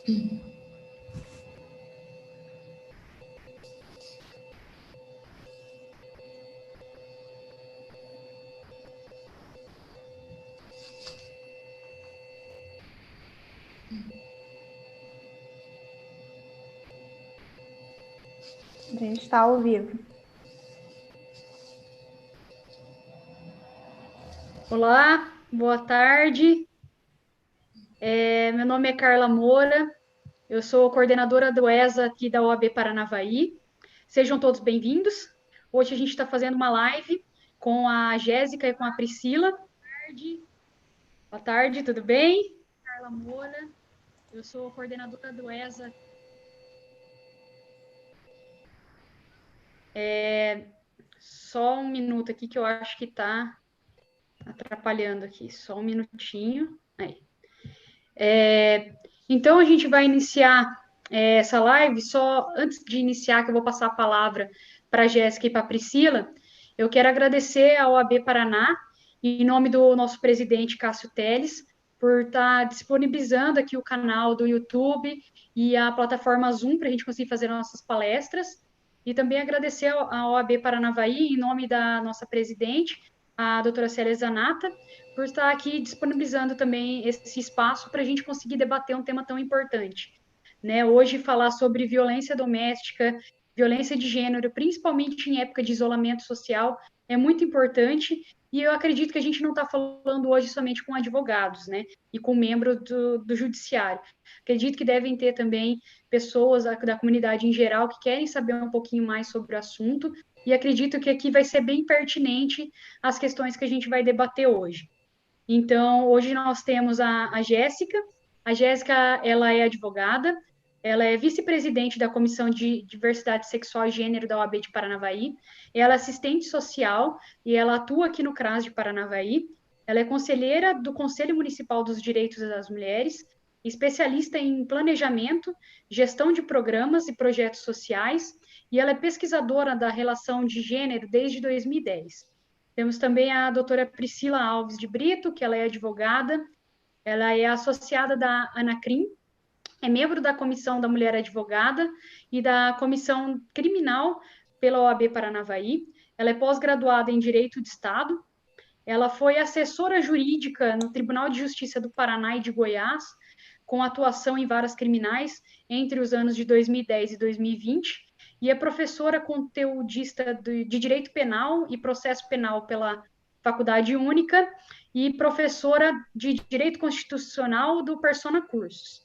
A gente está ao vivo. Olá, boa tarde. Meu nome é Carla Moura, eu sou coordenadora do ESA aqui da OAB Paranavaí. Sejam todos bem-vindos. Hoje a gente está fazendo uma live com a Jéssica e com a Priscila. Boa tarde, tudo bem? Carla Moura, eu sou coordenadora do ESA. Só um minuto aqui que eu acho que está atrapalhando aqui. Só um minutinho. Aí. Então, a gente vai iniciar essa live. Só antes de iniciar, que eu vou passar a palavra para a Jéssica e para a Priscila, eu quero agradecer ao OAB Paraná, em nome do nosso presidente Cássio Teles, por estar disponibilizando aqui o canal do YouTube e a plataforma Zoom para a gente conseguir fazer nossas palestras. E também agradecer ao OAB Paranavaí, em nome da nossa presidente, a doutora Célia Zanata, por estar aqui disponibilizando também esse espaço para a gente conseguir debater um tema tão importante. Né? Hoje, falar sobre violência doméstica, violência de gênero, principalmente em época de isolamento social, é muito importante, e eu acredito que a gente não está falando hoje somente com advogados, né? E com membros do judiciário. Acredito que devem ter também pessoas da comunidade em geral que querem saber um pouquinho mais sobre o assunto, e acredito que aqui vai ser bem pertinente as questões que a gente vai debater hoje. Então, hoje nós temos a Jéssica. A Jéssica, ela é advogada, ela é vice-presidente da Comissão de Diversidade Sexual e Gênero da OAB de Paranavaí, ela é assistente social e ela atua aqui no CRAS de Paranavaí. Ela é conselheira do Conselho Municipal dos Direitos das Mulheres, especialista em planejamento, gestão de programas e projetos sociais, e ela é pesquisadora da relação de gênero desde 2010. Temos também a doutora Priscila Alves de Brito, que ela é advogada, ela é associada da Anacrim, é membro da Comissão da Mulher Advogada e da Comissão Criminal pela OAB Paranavaí. Ela é pós-graduada em Direito de Estado. Ela foi assessora jurídica no Tribunal de Justiça do Paraná e de Goiás, com atuação em varas criminais entre os anos de 2010 e 2020, e é professora conteudista de Direito Penal e Processo Penal pela Faculdade Única e professora de Direito Constitucional do Persona Cursos.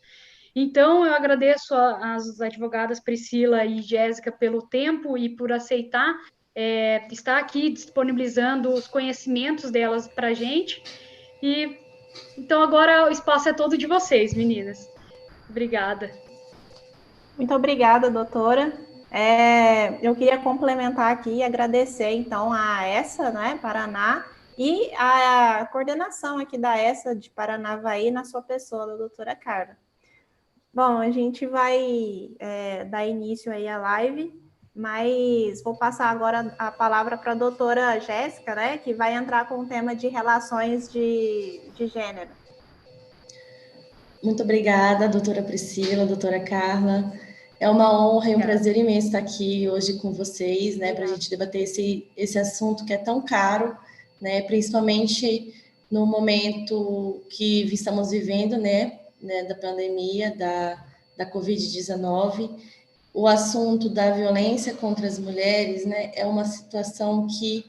Então, eu agradeço às advogadas Priscila e Jéssica pelo tempo e por aceitar estar aqui disponibilizando os conhecimentos delas para a gente. E então agora o espaço é todo de vocês, meninas. Obrigada. Muito obrigada, doutora. Eu queria complementar aqui e agradecer, então, a ESA, né, Paraná, e a coordenação aqui da ESA de Paranavaí na sua pessoa, da doutora Carla. Bom, a gente vai dar início aí à live, mas vou passar agora a palavra para a doutora Jéssica, né, que vai entrar com o tema de relações de gênero. Muito obrigada, doutora Priscila, doutora Carla. É uma honra e um prazer imenso estar aqui hoje com vocês, né, para a gente debater esse assunto que é tão caro, né, principalmente no momento que estamos vivendo, né, da pandemia, da Covid-19. O assunto da violência contra as mulheres, né, é uma situação que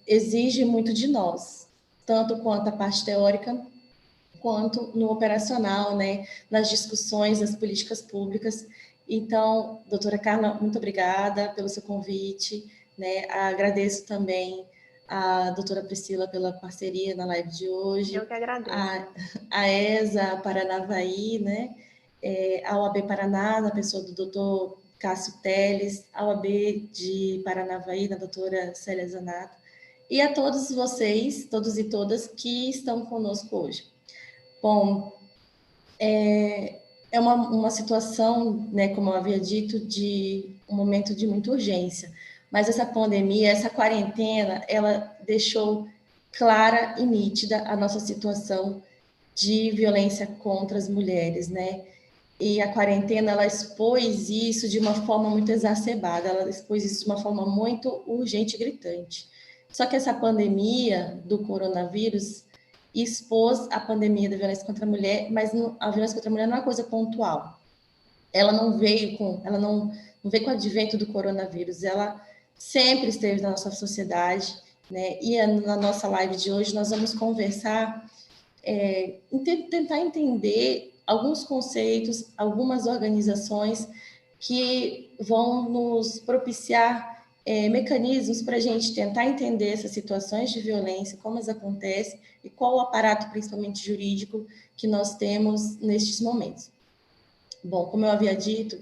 exige muito de nós, tanto quanto a parte teórica, quanto no operacional, né, nas discussões das políticas públicas. Então, doutora Carla, muito obrigada pelo seu convite, né, agradeço também a doutora Priscila pela parceria na live de hoje. Eu que agradeço. A ESA Paranavaí, né, a OAB Paraná, na pessoa do doutor Cássio Teles, a OAB de Paranavaí, da doutora Célia Zanata, e a todos vocês, todos e todas que estão conosco hoje. Bom, é uma situação, né, como eu havia dito, de um momento de muita urgência. Mas essa pandemia, essa quarentena, ela deixou clara e nítida a nossa situação de violência contra as mulheres, né? E a quarentena, ela expôs isso de uma forma muito exacerbada, ela expôs isso de uma forma muito urgente e gritante. Só que essa pandemia do coronavírus expôs a pandemia da violência contra a mulher, mas a violência contra a mulher não é uma coisa pontual. Ela não veio com o advento do coronavírus, ela sempre esteve na nossa sociedade, né? E na nossa live de hoje nós vamos conversar, tentar entender alguns conceitos, algumas organizações que vão nos propiciar mecanismos para a gente tentar entender essas situações de violência, como elas acontecem e qual o aparato, principalmente jurídico, que nós temos nestes momentos. Bom, como eu havia dito,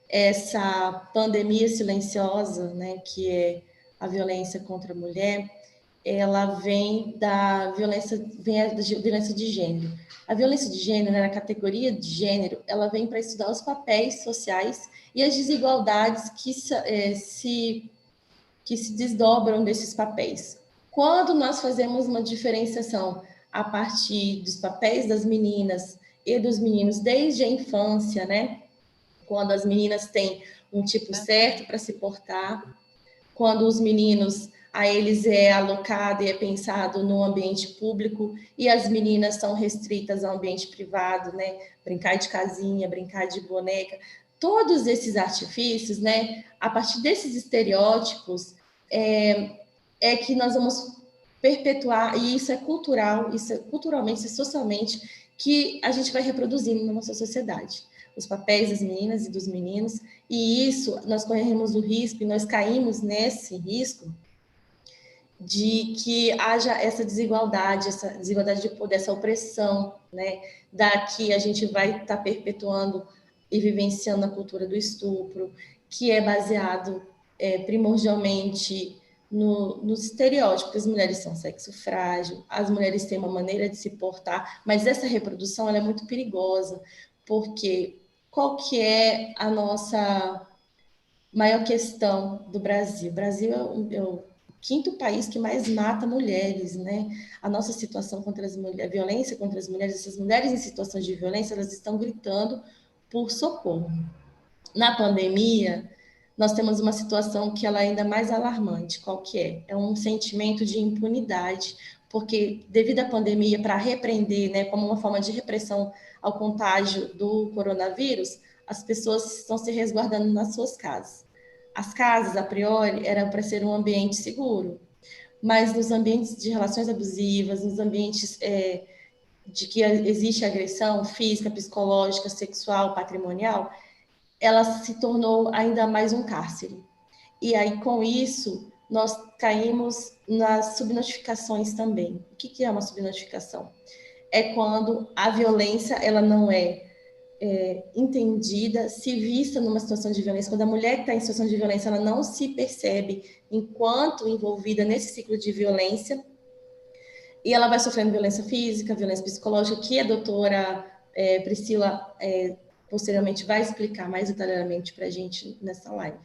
essa pandemia silenciosa, né, que é a violência contra a mulher, ela vem da violência de gênero. A violência de gênero, né, na categoria de gênero, ela vem para estudar os papéis sociais e as desigualdades que se desdobram desses papéis. Quando nós fazemos uma diferenciação a partir dos papéis das meninas e dos meninos desde a infância, né? Quando as meninas têm um tipo certo para se portar, quando os meninos, a eles é alocado e é pensado no ambiente público e as meninas são restritas ao ambiente privado, né? Brincar de casinha, brincar de boneca, todos esses artifícios, né? A partir desses estereótipos que nós vamos perpetuar, e isso é cultural, isso é culturalmente, isso é socialmente, que a gente vai reproduzindo na nossa sociedade. Os papéis das meninas e dos meninos, e isso nós corremos o risco, e nós caímos nesse risco de que haja essa desigualdade de poder, essa opressão, né? Daqui a gente vai estar perpetuando e vivenciando a cultura do estupro, que é baseado primordialmente no estereótipo que as mulheres são sexo frágil, as mulheres têm uma maneira de se portar, mas essa reprodução ela é muito perigosa, porque qual que é a nossa maior questão do Brasil? O Brasil é o quinto país que mais mata mulheres, né? A nossa situação contra as mulheres, a violência contra as mulheres, essas mulheres em situações de violência, elas estão gritando por socorro. Na pandemia, nós temos uma situação que ela é ainda mais alarmante. Qual que é? É um sentimento de impunidade, porque devido à pandemia, para repreender, né, como uma forma de repressão ao contágio do coronavírus, as pessoas estão se resguardando nas suas casas. As casas, a priori, eram para ser um ambiente seguro, mas nos ambientes de relações abusivas, nos ambientes de que existe agressão física, psicológica, sexual, patrimonial, ela se tornou ainda mais um cárcere. E aí, com isso, nós caímos nas subnotificações também. O que é uma subnotificação? É quando a violência ela não é entendida, se vista numa situação de violência. Quando a mulher que está em situação de violência, ela não se percebe enquanto envolvida nesse ciclo de violência, e ela vai sofrendo violência física, violência psicológica, que a doutora Priscila posteriormente vai explicar mais detalhadamente para a gente nessa live.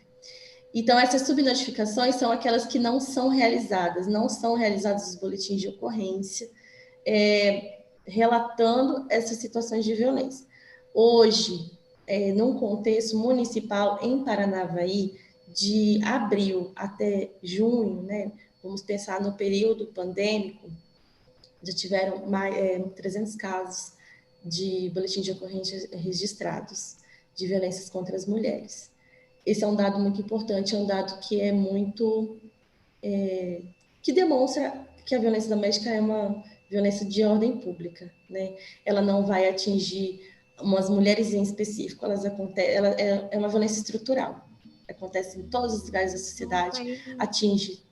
Então, essas subnotificações são aquelas que não são realizadas os boletins de ocorrência, relatando essas situações de violência. Hoje, num contexto municipal em Paranavaí, de abril até junho, né, vamos pensar no período pandêmico, já tiveram mais 300 casos de boletim de ocorrência registrados de violências contra as mulheres. Esse é um dado muito importante, é um dado que é muito... que demonstra que a violência doméstica é uma violência de ordem pública, né? Ela não vai atingir umas mulheres em específico, ela é uma violência estrutural. Acontece em todos os lugares da sociedade, atinge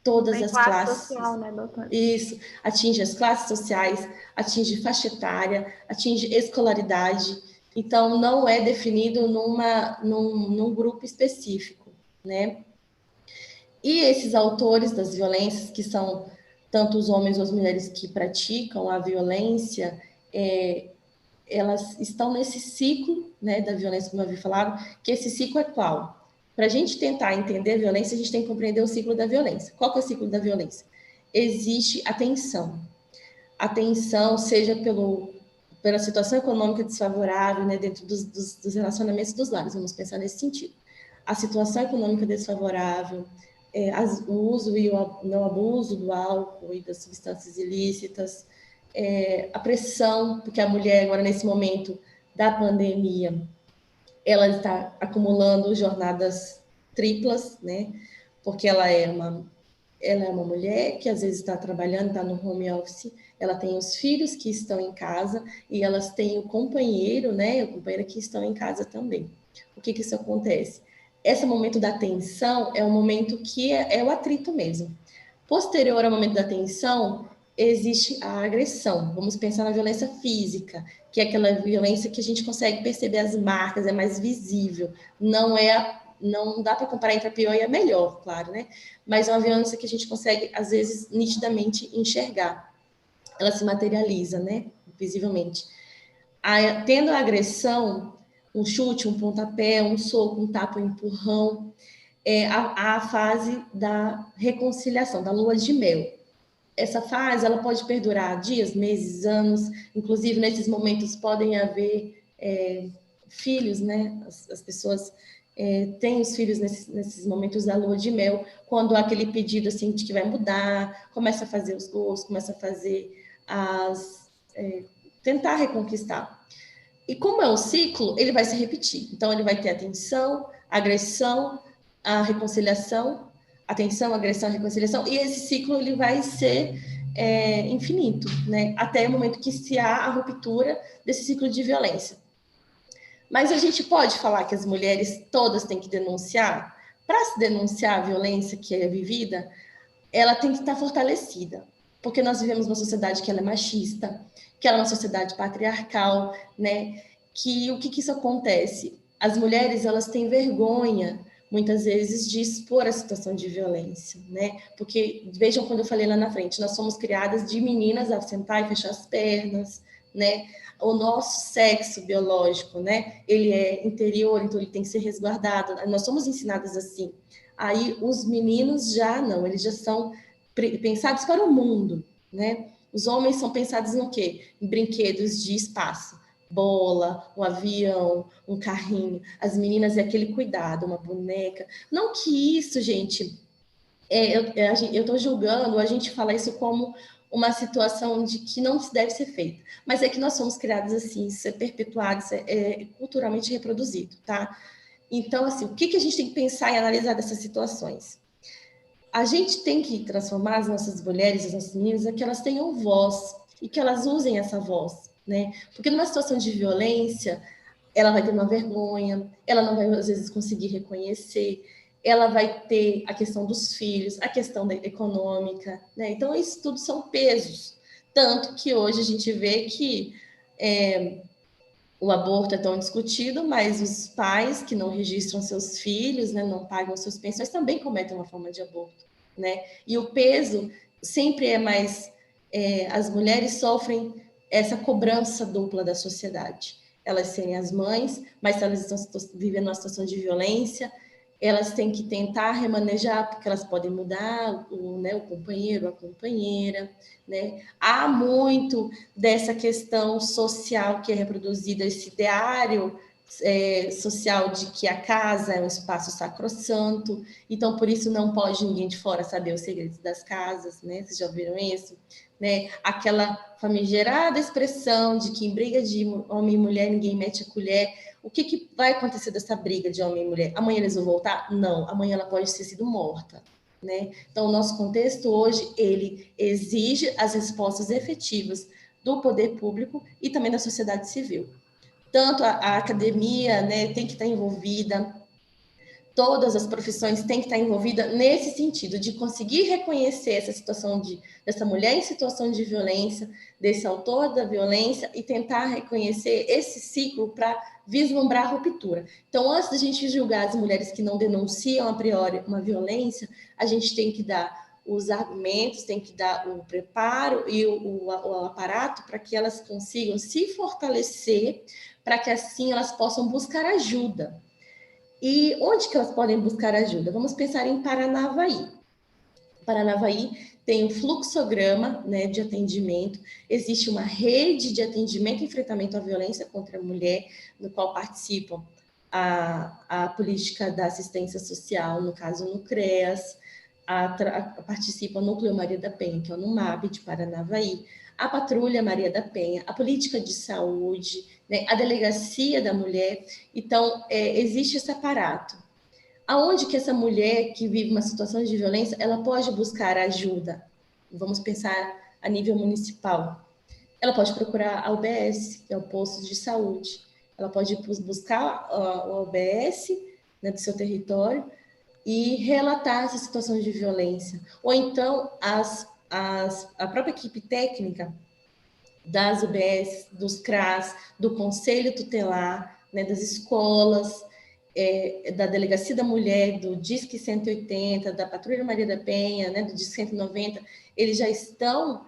todas as classes social, né, doutora? Isso, atinge as classes sociais, atinge faixa etária, atinge escolaridade. Então, não é definido num grupo específico, né? E esses autores das violências, que são tanto os homens ou as mulheres que praticam a violência, elas estão nesse ciclo, né, da violência, como eu havia falado, que esse ciclo é qual? Para a gente tentar entender a violência, a gente tem que compreender o ciclo da violência. Qual que é o ciclo da violência? Existe a tensão. a tensão, seja pela situação econômica desfavorável, né, dentro dos relacionamentos dos lares, vamos pensar nesse sentido. A situação econômica desfavorável, o uso e o não abuso do álcool e das substâncias ilícitas, a pressão, porque a mulher agora nesse momento da pandemia, ela está acumulando jornadas triplas, né, porque ela é uma mulher que às vezes está trabalhando, está no home office, ela tem os filhos que estão em casa e elas têm o companheiro, né, a companheira que estão em casa também. O que isso acontece? Esse momento da tensão é um momento que é o atrito mesmo. Posterior ao momento da tensão, existe a agressão. Vamos pensar na violência física, que é aquela violência que a gente consegue perceber as marcas, é mais visível. Não dá para comparar entre a pior e a melhor, claro, né? Mas é uma violência que a gente consegue, às vezes, nitidamente enxergar. Ela se materializa, né? Visivelmente. Tendo a agressão, um chute, um pontapé, um soco, um tapa, um empurrão, a fase da reconciliação, da lua de mel. Essa fase, ela pode perdurar dias, meses, anos, inclusive nesses momentos podem haver filhos, né? As pessoas têm os filhos nesses momentos da lua de mel, quando há aquele pedido assim de que vai mudar, começa a fazer os gols, começa a fazer tentar reconquistar. E como é um ciclo, ele vai se repetir. Então, ele vai ter a tensão, a agressão, a reconciliação, atenção, agressão, reconciliação, e esse ciclo ele vai ser infinito, né? Até o momento que se há a ruptura desse ciclo de violência. Mas a gente pode falar que as mulheres todas têm que denunciar? Para se denunciar a violência que é vivida, ela tem que estar fortalecida, porque nós vivemos uma sociedade que ela é machista, que ela é uma sociedade patriarcal, né? O que isso acontece? As mulheres, elas têm vergonha, muitas vezes, de expor a situação de violência, né? Porque, vejam quando eu falei lá na frente, nós somos criadas de meninas a sentar e fechar as pernas, né? O nosso sexo biológico, né? Ele é interior, então ele tem que ser resguardado. Nós somos ensinadas assim. Aí os meninos já não, eles já são pensados para o mundo, né? Os homens são pensados no quê? Em brinquedos de espaço. Bola, um avião, um carrinho. As meninas é aquele cuidado, uma boneca. Não que isso, gente, eu estou julgando, a gente fala isso como uma situação de que não deve ser feita. Mas é que nós somos criados assim, isso é perpetuado, isso é culturalmente reproduzido, tá? Então, assim, o que a gente tem que pensar e analisar dessas situações? A gente tem que transformar as nossas mulheres, as nossas meninas, que elas tenham voz e que elas usem essa voz, né? Porque numa situação de violência, ela vai ter uma vergonha, ela não vai, às vezes, conseguir reconhecer, ela vai ter a questão dos filhos, a questão econômica, né? Então, isso tudo são pesos. Tanto que hoje a gente vê que o aborto é tão discutido, mas os pais que não registram seus filhos, né, não pagam suas pensões, também cometem uma forma de aborto, né? E o peso sempre é mais... as mulheres sofrem essa cobrança dupla da sociedade. Elas serem as mães, mas se elas estão vivendo uma situação de violência, elas têm que tentar remanejar, porque elas podem mudar o companheiro, a companheira, né? Há muito dessa questão social que é reproduzida, esse ideário social de que a casa é um espaço sacrossanto, então por isso não pode ninguém de fora saber os segredos das casas, né? Vocês já ouviram isso? Né? Aquela famigerada expressão de que em briga de homem e mulher ninguém mete a colher. O que vai acontecer dessa briga de homem e mulher? Amanhã eles vão voltar? Não, amanhã ela pode ter sido morta, né? Então, o nosso contexto hoje, ele exige as respostas efetivas do poder público e também da sociedade civil. Tanto a academia, né, tem que estar envolvida, todas as profissões têm que estar envolvidas nesse sentido, de conseguir reconhecer essa situação dessa mulher em situação de violência, desse autor da violência, e tentar reconhecer esse ciclo para vislumbrar a ruptura. Então, antes da gente julgar as mulheres que não denunciam a priori uma violência, a gente tem que dar os argumentos, tem que dar o preparo e o aparato para que elas consigam se fortalecer, para que assim elas possam buscar ajuda. E onde que elas podem buscar ajuda? Vamos pensar em Paranavaí. Paranavaí tem o fluxograma, né, de atendimento, existe uma rede de atendimento e enfrentamento à violência contra a mulher, no qual participam a política da assistência social, no caso no CREAS, participa o Núcleo Maria da Penha, que é o NUMAP de Paranavaí, a Patrulha Maria da Penha, a política de saúde, né, a delegacia da mulher. Então, existe esse aparato. Aonde que essa mulher que vive uma situação de violência, ela pode buscar ajuda? Vamos pensar a nível municipal. Ela pode procurar a UBS, que é o posto de saúde. Ela pode buscar o UBS, né, do seu território, e relatar essa situação de violência. Ou então, a própria equipe técnica das UBS, dos CRAS, do Conselho Tutelar, né, das escolas, da Delegacia da Mulher, do Disque 180, da Patrulha Maria da Penha, né, do Disque 190, eles já estão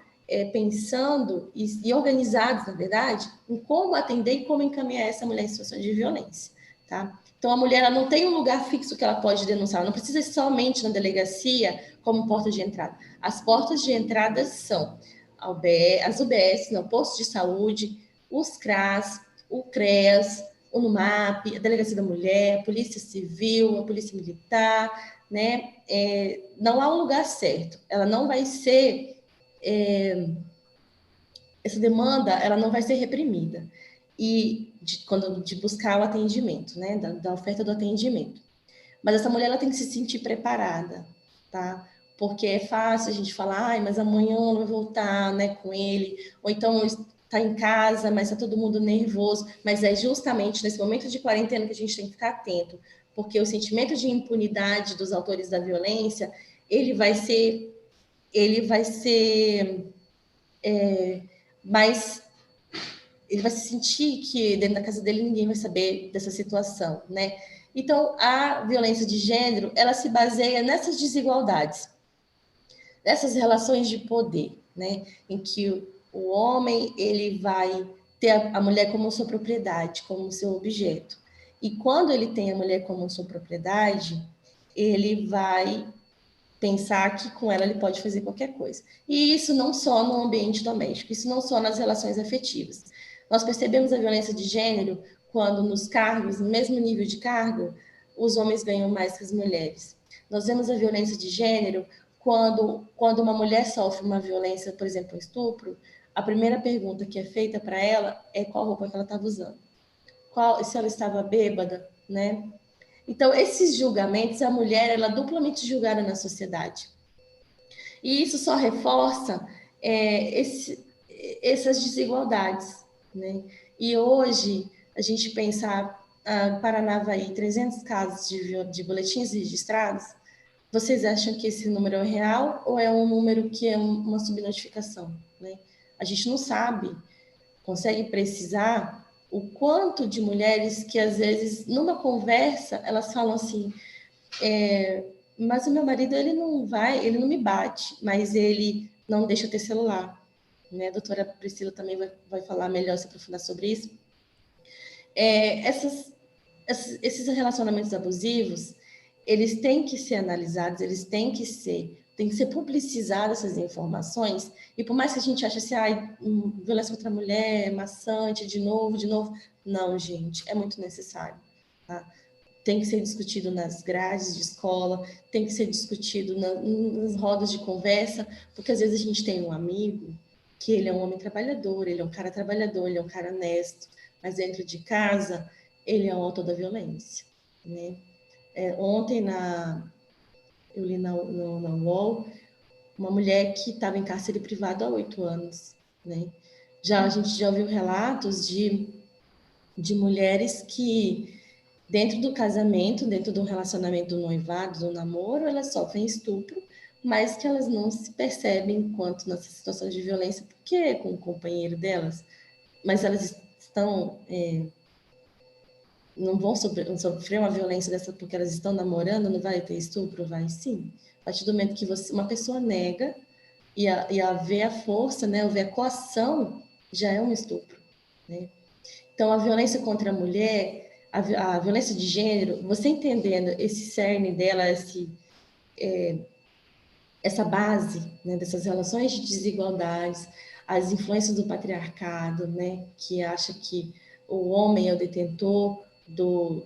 pensando e organizados, na verdade, em como atender e como encaminhar essa mulher em situação de violência, tá? Então, a mulher ela não tem um lugar fixo que ela pode denunciar, ela não precisa ir somente na delegacia como porta de entrada. As portas de entrada são as UBS, no posto de saúde, os CRAS, o CREAS, o NUMAP, a Delegacia da Mulher, a Polícia Civil, a Polícia Militar, né? Não há um lugar certo. Ela não vai ser... essa demanda, ela não vai ser reprimida. E de buscar o atendimento, né? Da oferta do atendimento. Mas essa mulher, ela tem que se sentir preparada, tá? Porque é fácil a gente falar, ai, mas amanhã eu vou voltar, né, com ele. Ou então está em casa, mas está todo mundo nervoso. Mas é justamente nesse momento de quarentena que a gente tem que ficar atento, porque o sentimento de impunidade dos autores da violência, ele vai ser mais, ele vai se sentir que dentro da casa dele ninguém vai saber dessa situação, né? Então, a violência de gênero, ela se baseia nessas desigualdades, nessas relações de poder, né? Em que o homem, ele vai ter a mulher como sua propriedade, como seu objeto. E quando ele tem a mulher como sua propriedade, ele vai pensar que com ela ele pode fazer qualquer coisa. E isso não só no ambiente doméstico, isso não só nas relações afetivas. Nós percebemos a violência de gênero quando nos cargos, no mesmo nível de cargo, os homens ganham mais que as mulheres. Nós vemos a violência de gênero quando uma mulher sofre uma violência, por exemplo, um estupro, a primeira pergunta que é feita para ela é qual roupa que ela estava usando. Se ela estava bêbada, né? Então, esses julgamentos, a mulher, ela é duplamente julgada na sociedade. E isso só reforça essas desigualdades, né? E hoje, a gente pensa, Paranavaí, 300 casos de boletins registrados, vocês acham que esse número é real ou é um número que é uma subnotificação, né? A gente não sabe, consegue precisar o quanto de mulheres que, às vezes, numa conversa, elas falam assim, mas o meu marido, ele não me bate, mas ele não deixa eu ter celular, né? A doutora Priscila também vai falar melhor, se aprofundar sobre isso. Esses relacionamentos abusivos, eles têm que ser analisados, eles têm que ser publicizadas essas informações, e por mais que a gente ache assim, violência contra a mulher, maçante, de novo, não, gente, é muito necessário, tá? Tem que ser discutido nas grades de escola, tem que ser discutido nas rodas de conversa, porque às vezes a gente tem um amigo que ele é um homem trabalhador, ele é um cara trabalhador, ele é um cara honesto, mas dentro de casa ele é o autor da violência, né? Ontem eu li na UOL uma mulher que estava em cárcere privado há 8 anos, né? A gente já ouviu relatos de mulheres que dentro do casamento, dentro do relacionamento do noivado, do namoro, elas sofrem estupro, mas que elas não se percebem enquanto nessa situação de violência, porque com o companheiro delas, mas elas estão não vão sofrer uma violência dessa porque elas estão namorando, não vai ter estupro? Vai sim. A partir do momento que uma pessoa nega e ver a força, né, ou ver a coação, já é um estupro, né? Então, a violência contra a mulher, a violência de gênero, você entendendo esse cerne dela, essa base, né, dessas relações de desigualdades, as influências do patriarcado, né, que acha que o homem é o detentor do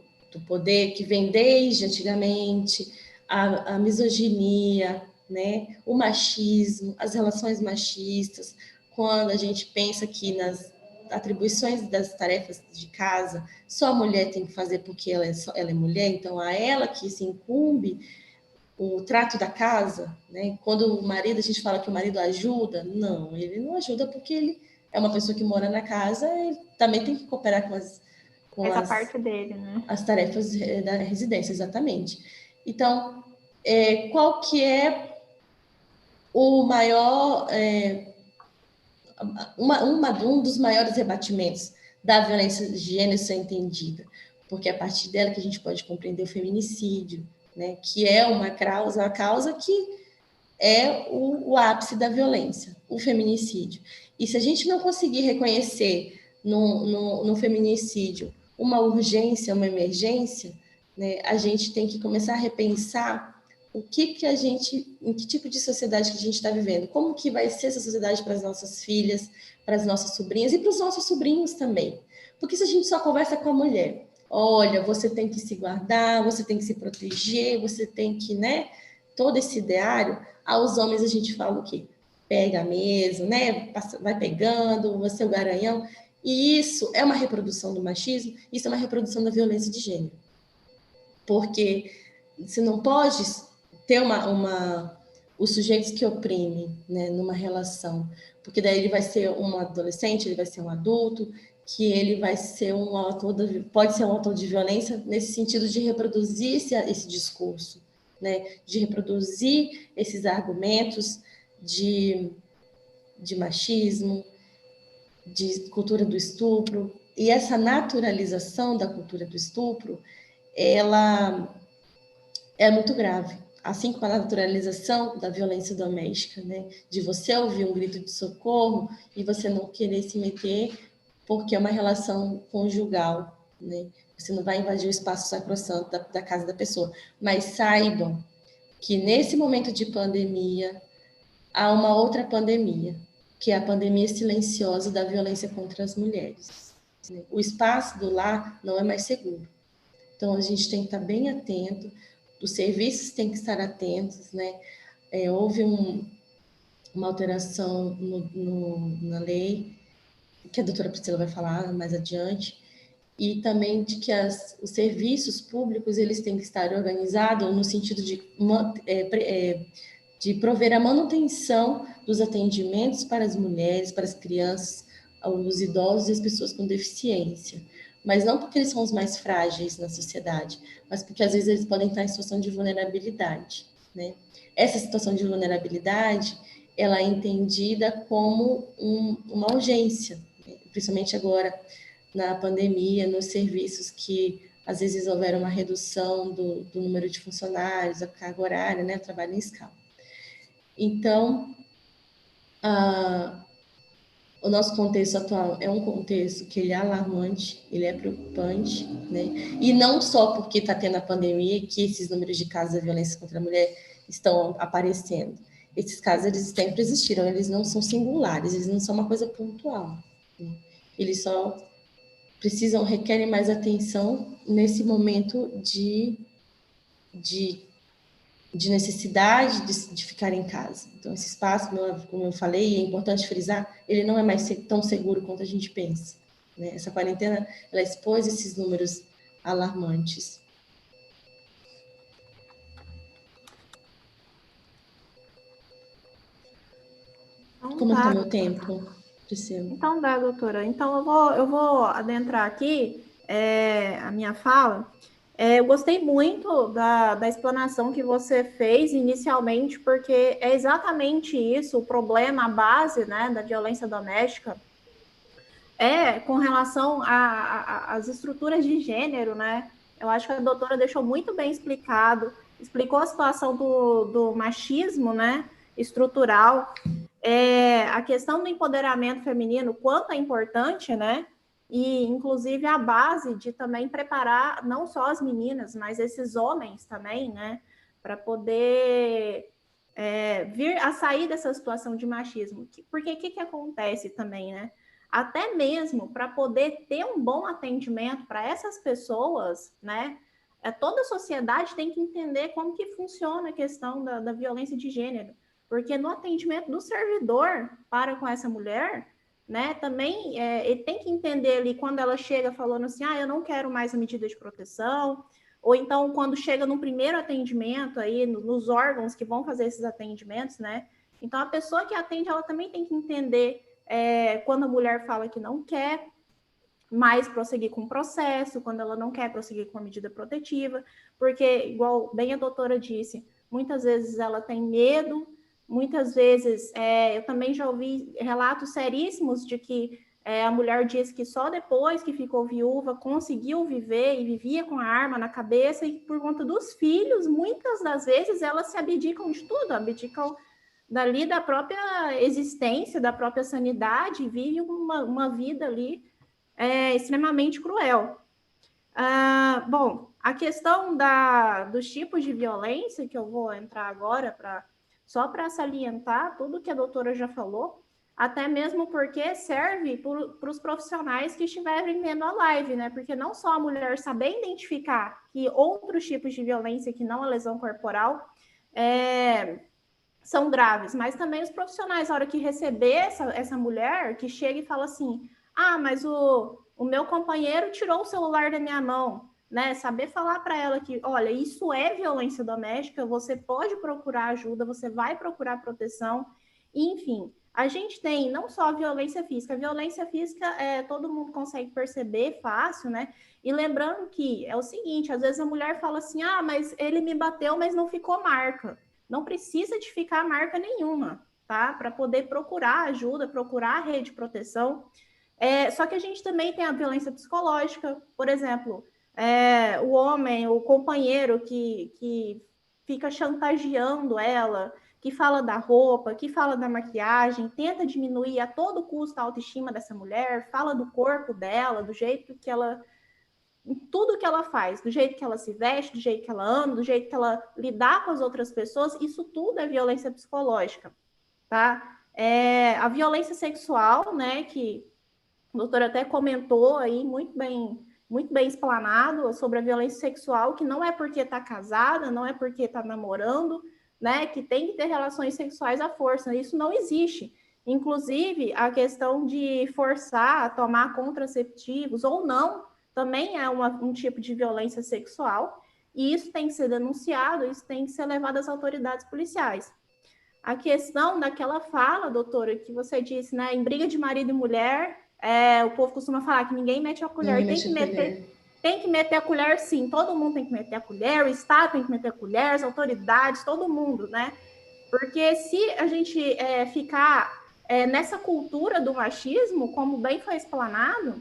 poder, que vem desde antigamente, a misoginia, né, o machismo, as relações machistas, quando a gente pensa que nas atribuições das tarefas de casa, só a mulher tem que fazer porque ela é mulher, então a ela que se incumbe o trato da casa, né? Quando o marido, a gente fala que o marido ajuda, não, ele não ajuda porque ele é uma pessoa que mora na casa, ele também tem que cooperar com Essa parte dele, né? as tarefas da residência, exatamente. Então, qual que é o maior, um dos maiores rebatimentos da violência de gênero ser entendida? Porque é a partir dela que a gente pode compreender o feminicídio, né? Que é uma causa que é o ápice da violência, o feminicídio. E se a gente não conseguir reconhecer no feminicídio uma urgência, uma emergência, né, a gente tem que começar a repensar em que tipo de sociedade que a gente está vivendo, como que vai ser essa sociedade para as nossas filhas, para as nossas sobrinhas e para os nossos sobrinhos também. Porque se a gente só conversa com a mulher, olha, você tem que se guardar, você tem que se proteger, você tem que, né, todo esse ideário, aos homens a gente fala o quê? Pega mesmo, né? Vai pegando, você é o garanhão. E isso é uma reprodução do machismo, isso é uma reprodução da violência de gênero. Porque você não pode ter os sujeitos que oprimem, né, numa relação. Porque daí ele vai ser um adolescente, ele vai ser um adulto, que ele vai ser pode ser um autor de violência nesse sentido de reproduzir esse discurso, né, de reproduzir esses argumentos de machismo, de cultura do estupro. E essa naturalização da cultura do estupro, ela é muito grave. Assim como a naturalização da violência doméstica, né? De você ouvir um grito de socorro e você não querer se meter porque é uma relação conjugal, né? Você não vai invadir o espaço sacrossanto da casa da pessoa. Mas saibam que nesse momento de pandemia há uma outra pandemia, que é a pandemia silenciosa da violência contra as mulheres. O espaço do lar não é mais seguro. Então, a gente tem que estar bem atento, os serviços têm que estar atentos, né? Houve uma alteração na lei, que a doutora Priscila vai falar mais adiante, e também de que os serviços públicos eles têm que estar organizados no sentido de prover a manutenção dos atendimentos para as mulheres, para as crianças, os idosos e as pessoas com deficiência. Mas não porque eles são os mais frágeis na sociedade, mas porque às vezes eles podem estar em situação de vulnerabilidade, né? Essa situação de vulnerabilidade, ela é entendida como uma urgência, né? Principalmente agora na pandemia, nos serviços que às vezes houveram uma redução do número de funcionários, a carga horária, né? O trabalho em escala. Então, o nosso contexto atual é um contexto que ele é alarmante, ele é preocupante, né? E não só porque está tendo a pandemia que esses números de casos de violência contra a mulher estão aparecendo. Esses casos, eles sempre existiram, eles não são singulares, eles não são uma coisa pontual, né? Eles só requerem mais atenção nesse momento de necessidade de ficar em casa. Então, esse espaço, como eu falei, é importante frisar, ele não é mais tão seguro quanto a gente pensa, né? Essa quarentena, ela expôs esses números alarmantes. Então, Como está tá. meu tempo, Priscila? Então, dá, doutora. Então, eu vou adentrar aqui a minha fala. Eu gostei muito da explanação que você fez inicialmente, porque é exatamente isso, o problema, a base, né, da violência doméstica com relação às estruturas de gênero, né? Eu acho que a doutora deixou muito bem explicado, explicou a situação do machismo, né, estrutural, a questão do empoderamento feminino, quanto é importante, né? E, inclusive, a base de também preparar não só as meninas, mas esses homens também, né? Para poder vir a sair dessa situação de machismo. Porque o que acontece também, né? Até mesmo para poder ter um bom atendimento para essas pessoas, né? Toda a sociedade tem que entender como que funciona a questão da violência de gênero. Porque no atendimento do servidor para com essa mulher, né, também ele tem que entender ali quando ela chega falando assim, eu não quero mais a medida de proteção, ou então quando chega no primeiro atendimento aí, nos órgãos que vão fazer esses atendimentos, né, então a pessoa que atende, ela também tem que entender quando a mulher fala que não quer mais prosseguir com o processo, quando ela não quer prosseguir com a medida protetiva, porque, igual bem a doutora disse, muitas vezes ela tem medo, muitas vezes eu também já ouvi relatos seríssimos de que a mulher diz que só depois que ficou viúva conseguiu viver e vivia com a arma na cabeça, e por conta dos filhos, muitas das vezes elas se abdicam de tudo, abdicam dali da própria existência, da própria sanidade, vivem uma vida ali extremamente cruel. Bom, a questão dos tipos de violência, que eu vou entrar agora, só para salientar tudo que a doutora já falou, até mesmo porque serve para os profissionais que estiverem vendo a live, né? Porque não só a mulher saber identificar que outros tipos de violência que não a lesão corporal são graves, mas também os profissionais, na hora que receber essa mulher, que chega e fala assim, mas o meu companheiro tirou o celular da minha mão, né? Saber falar para ela que, olha, isso é violência doméstica, você pode procurar ajuda, você vai procurar proteção, enfim. A gente tem não só a violência física todo mundo consegue perceber fácil, né? E lembrando que é o seguinte, às vezes a mulher fala assim, mas ele me bateu, mas não ficou marca. Não precisa de ficar marca nenhuma, tá? Para poder procurar ajuda, procurar a rede de proteção. Só que a gente também tem a violência psicológica, por exemplo, o homem, o companheiro que fica chantageando ela, que fala da roupa, que fala da maquiagem, tenta diminuir a todo custo a autoestima dessa mulher, fala do corpo dela, do jeito que ela... tudo que ela faz, do jeito que ela se veste, do jeito que ela anda, do jeito que ela lidar com as outras pessoas, isso tudo é violência psicológica, tá? A violência sexual, né, que o doutor até comentou aí muito bem explanado sobre a violência sexual, que não é porque está casada, não é porque está namorando, né, que tem que ter relações sexuais à força, isso não existe. Inclusive, a questão de forçar a tomar contraceptivos ou não, também é um tipo de violência sexual, e isso tem que ser denunciado, isso tem que ser levado às autoridades policiais. A questão daquela fala, doutora, que você disse, né, em briga de marido e mulher, o povo costuma falar que ninguém mete a colher, tem que meter a colher sim, todo mundo tem que meter a colher, o Estado tem que meter a colher, as autoridades, todo mundo, né? Porque se a gente ficar nessa cultura do machismo, como bem foi explanado,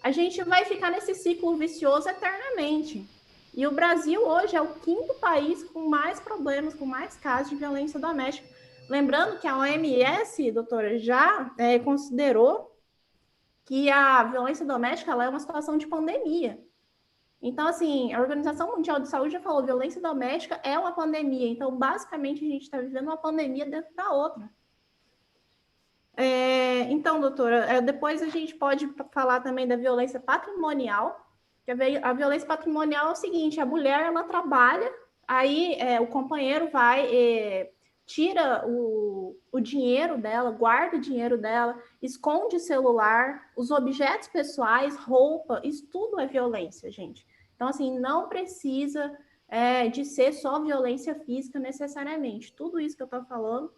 a gente vai ficar nesse ciclo vicioso eternamente. E o Brasil hoje é o 5º país com mais problemas, com mais casos de violência doméstica. Lembrando que a OMS, doutora, já considerou que a violência doméstica ela é uma situação de pandemia. Então, assim, a Organização Mundial de Saúde já falou, violência doméstica é uma pandemia. Então, basicamente, a gente está vivendo uma pandemia dentro da outra. Então, doutora, depois a gente pode falar também da violência patrimonial, que a violência patrimonial é o seguinte, a mulher, ela trabalha, aí o companheiro vai, tira o dinheiro dela, guarda o dinheiro dela, esconde o celular, os objetos pessoais, roupa, isso tudo é violência, gente. Então, assim, não precisa de ser só violência física necessariamente. Tudo isso que eu estou falando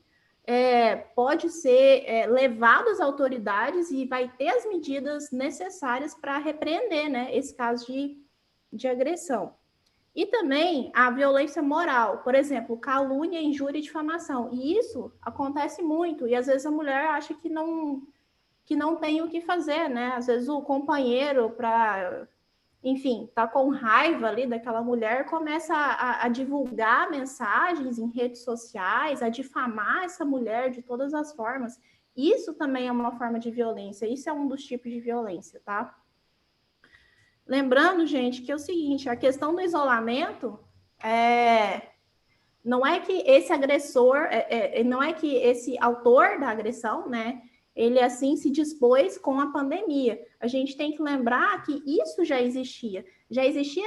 pode ser levado às autoridades e vai ter as medidas necessárias para repreender, né, esse caso de agressão. E também a violência moral, por exemplo, calúnia, injúria e difamação. E isso acontece muito, e às vezes a mulher acha que não tem o que fazer, né? Às vezes o companheiro, enfim, tá com raiva ali daquela mulher, começa a divulgar mensagens em redes sociais, a difamar essa mulher de todas as formas. Isso também é uma forma de violência, isso é um dos tipos de violência, tá? Lembrando, gente, que é o seguinte, a questão do isolamento, não é que esse agressor, não é que esse autor da agressão, né, ele assim se dispôs com a pandemia. A gente tem que lembrar que isso já existia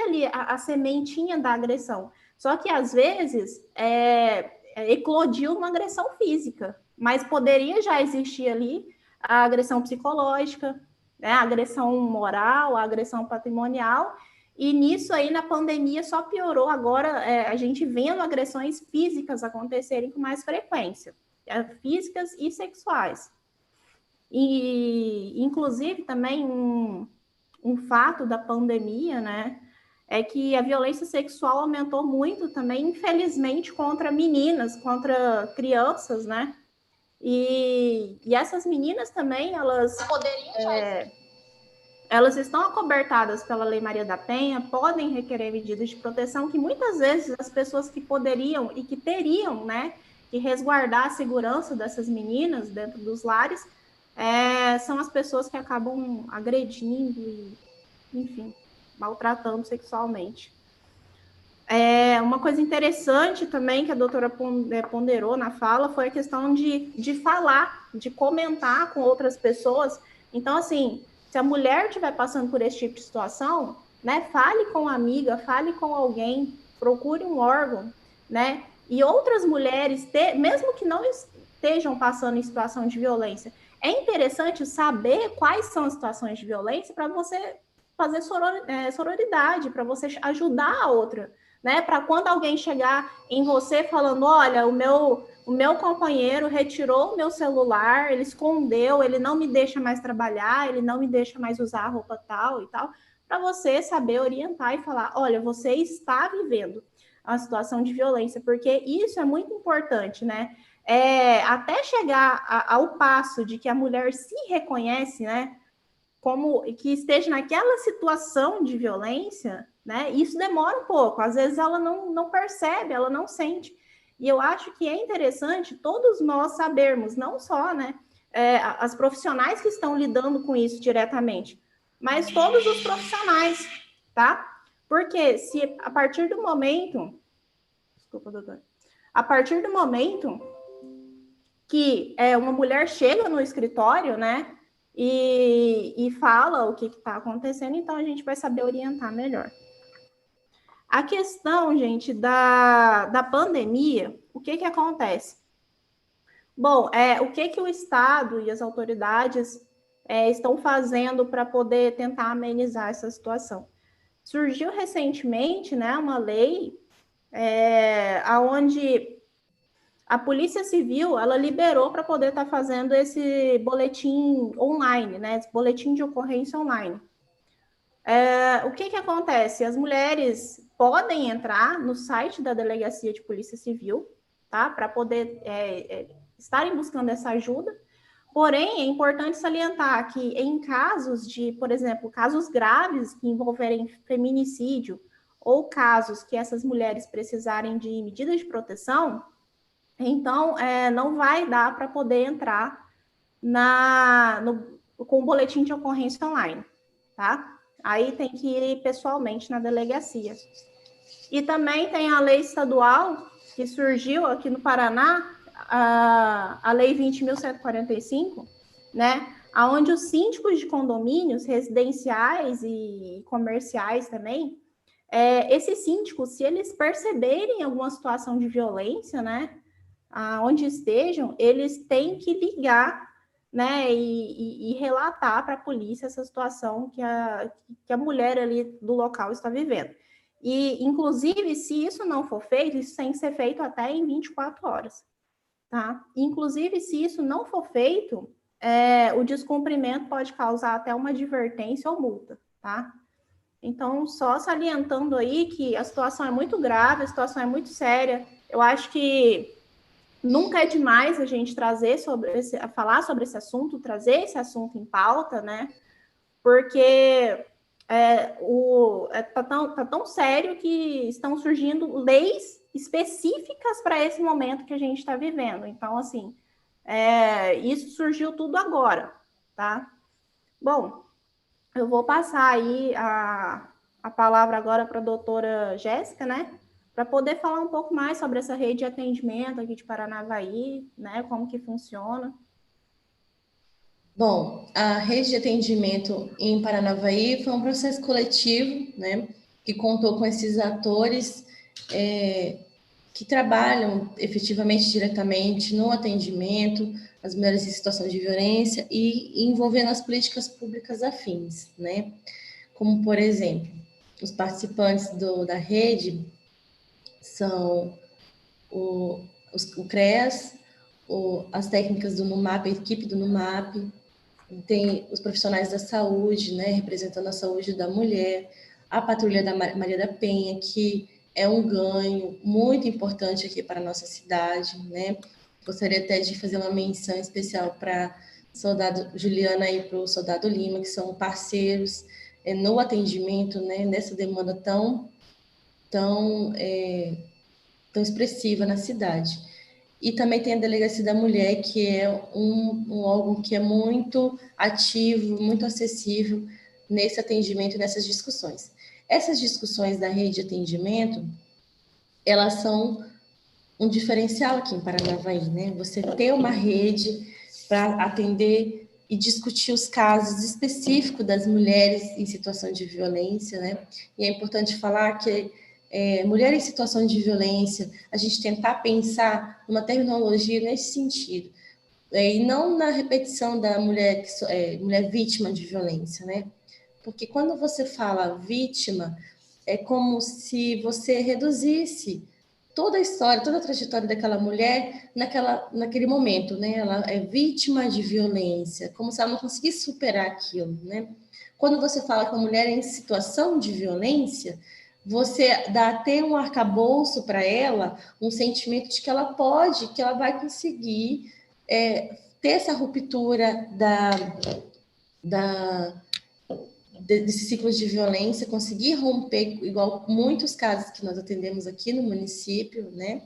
ali a sementinha da agressão. Só que às vezes eclodiu uma agressão física, mas poderia já existir ali a agressão psicológica, né, a agressão moral, a agressão patrimonial. E nisso aí, na pandemia, só piorou agora a gente vendo agressões físicas acontecerem com mais frequência, físicas e sexuais. E, inclusive, também um fato da pandemia, né, é que a violência sexual aumentou muito também, infelizmente, contra meninas, contra crianças, né? E essas meninas também, elas estão acobertadas pela Lei Maria da Penha, podem requerer medidas de proteção que muitas vezes as pessoas que poderiam e que teriam, né, que resguardar a segurança dessas meninas dentro dos lares, são as pessoas que acabam agredindo e, enfim, maltratando sexualmente. Uma coisa interessante também que a doutora ponderou na fala foi a questão de falar, de comentar com outras pessoas. Então, assim, se a mulher estiver passando por esse tipo de situação, né, fale com uma amiga, fale com alguém, procure um órgão, né? E outras mulheres, mesmo que não estejam passando em situação de violência, é interessante saber quais são as situações de violência para você fazer sororidade, para você ajudar a outra, né? Para quando alguém chegar em você falando, olha, o meu companheiro retirou o meu celular, ele escondeu, ele não me deixa mais trabalhar, ele não me deixa mais usar a roupa tal e tal, para você saber orientar e falar, olha, você está vivendo uma situação de violência, porque isso é muito importante, né? Até chegar ao passo de que a mulher se reconhece, né? Como que esteja naquela situação de violência, né? Isso demora um pouco, às vezes ela não percebe, ela não sente. E eu acho que é interessante todos nós sabermos, não só, né, as profissionais que estão lidando com isso diretamente, mas todos os profissionais, tá? Porque se a partir do momento, desculpa, doutor, a partir do momento que uma mulher chega no escritório, né, e fala o que está acontecendo, então a gente vai saber orientar melhor. A questão, gente, da pandemia, o que acontece? Bom, o que o Estado e as autoridades estão fazendo para poder tentar amenizar essa situação? Surgiu recentemente, né, uma lei onde a Polícia Civil, ela liberou para poder estar fazendo esse boletim online, né? Esse boletim de ocorrência online. O que acontece? As mulheres podem entrar no site da Delegacia de Polícia Civil, tá? Para poder estarem buscando essa ajuda. Porém, é importante salientar que em casos de, por exemplo, casos graves que envolverem feminicídio ou casos que essas mulheres precisarem de medidas de proteção, então, não vai dar para poder entrar com o boletim de ocorrência online, tá? Aí tem que ir pessoalmente na delegacia. E também tem a lei estadual que surgiu aqui no Paraná, a Lei 20.145, né? Onde os síndicos de condomínios residenciais e comerciais também, esses síndicos, se eles perceberem alguma situação de violência, né? Onde estejam, eles têm que ligar, né, e relatar para a polícia essa situação que a mulher ali do local está vivendo. E, inclusive, se isso não for feito, isso tem que ser feito até em 24 horas, tá? Inclusive, se isso não for feito, o descumprimento pode causar até uma advertência ou multa, tá? Então, só salientando aí que a situação é muito grave, a situação é muito séria. Eu acho que nunca é demais a gente falar sobre esse assunto, trazer esse assunto em pauta, né? Porque tá tão sério que estão surgindo leis específicas para esse momento que a gente está vivendo. Então, assim, isso surgiu tudo agora, tá? Bom, eu vou passar aí a palavra agora para a doutora Jéssica, né? para poder falar um pouco mais sobre essa rede de atendimento aqui de Paranavaí, né? Como que funciona. Bom, a rede de atendimento em Paranavaí foi um processo coletivo, né, que contou com esses atores que trabalham efetivamente, diretamente no atendimento às mulheres em situação de violência e envolvendo as políticas públicas afins, né, como, por exemplo, os participantes da rede são o CREAS, as técnicas do NUMAP, a equipe do NUMAP, tem os profissionais da saúde, né, representando a saúde da mulher, a patrulha da Maria da Penha, que é um ganho muito importante aqui para a nossa cidade, né. Gostaria até de fazer uma menção especial para soldado Juliana e para o soldado Lima, que são parceiros no atendimento, né, nessa demanda tão expressiva na cidade. E também tem a Delegacia da Mulher, que é um órgão que é muito ativo, muito acessível nesse atendimento e nessas discussões. Essas discussões da rede de atendimento, elas são um diferencial aqui em Paranavaí, né? Você ter uma rede para atender e discutir os casos específicos das mulheres em situação de violência, né? E é importante falar que mulher em situação de violência, a gente tentar pensar uma terminologia nesse sentido, e não na repetição da mulher, mulher vítima de violência, né? Porque quando você fala vítima, é como se você reduzisse toda a história, toda a trajetória daquela mulher naquele momento, né? Ela é vítima de violência, como se ela não conseguisse superar aquilo, né? Quando você fala que a mulher é em situação de violência, você dá até um arcabouço para ela, um sentimento de que ela pode, que ela vai conseguir ter essa ruptura desse ciclo de violência, conseguir romper, igual muitos casos que nós atendemos aqui no município, né?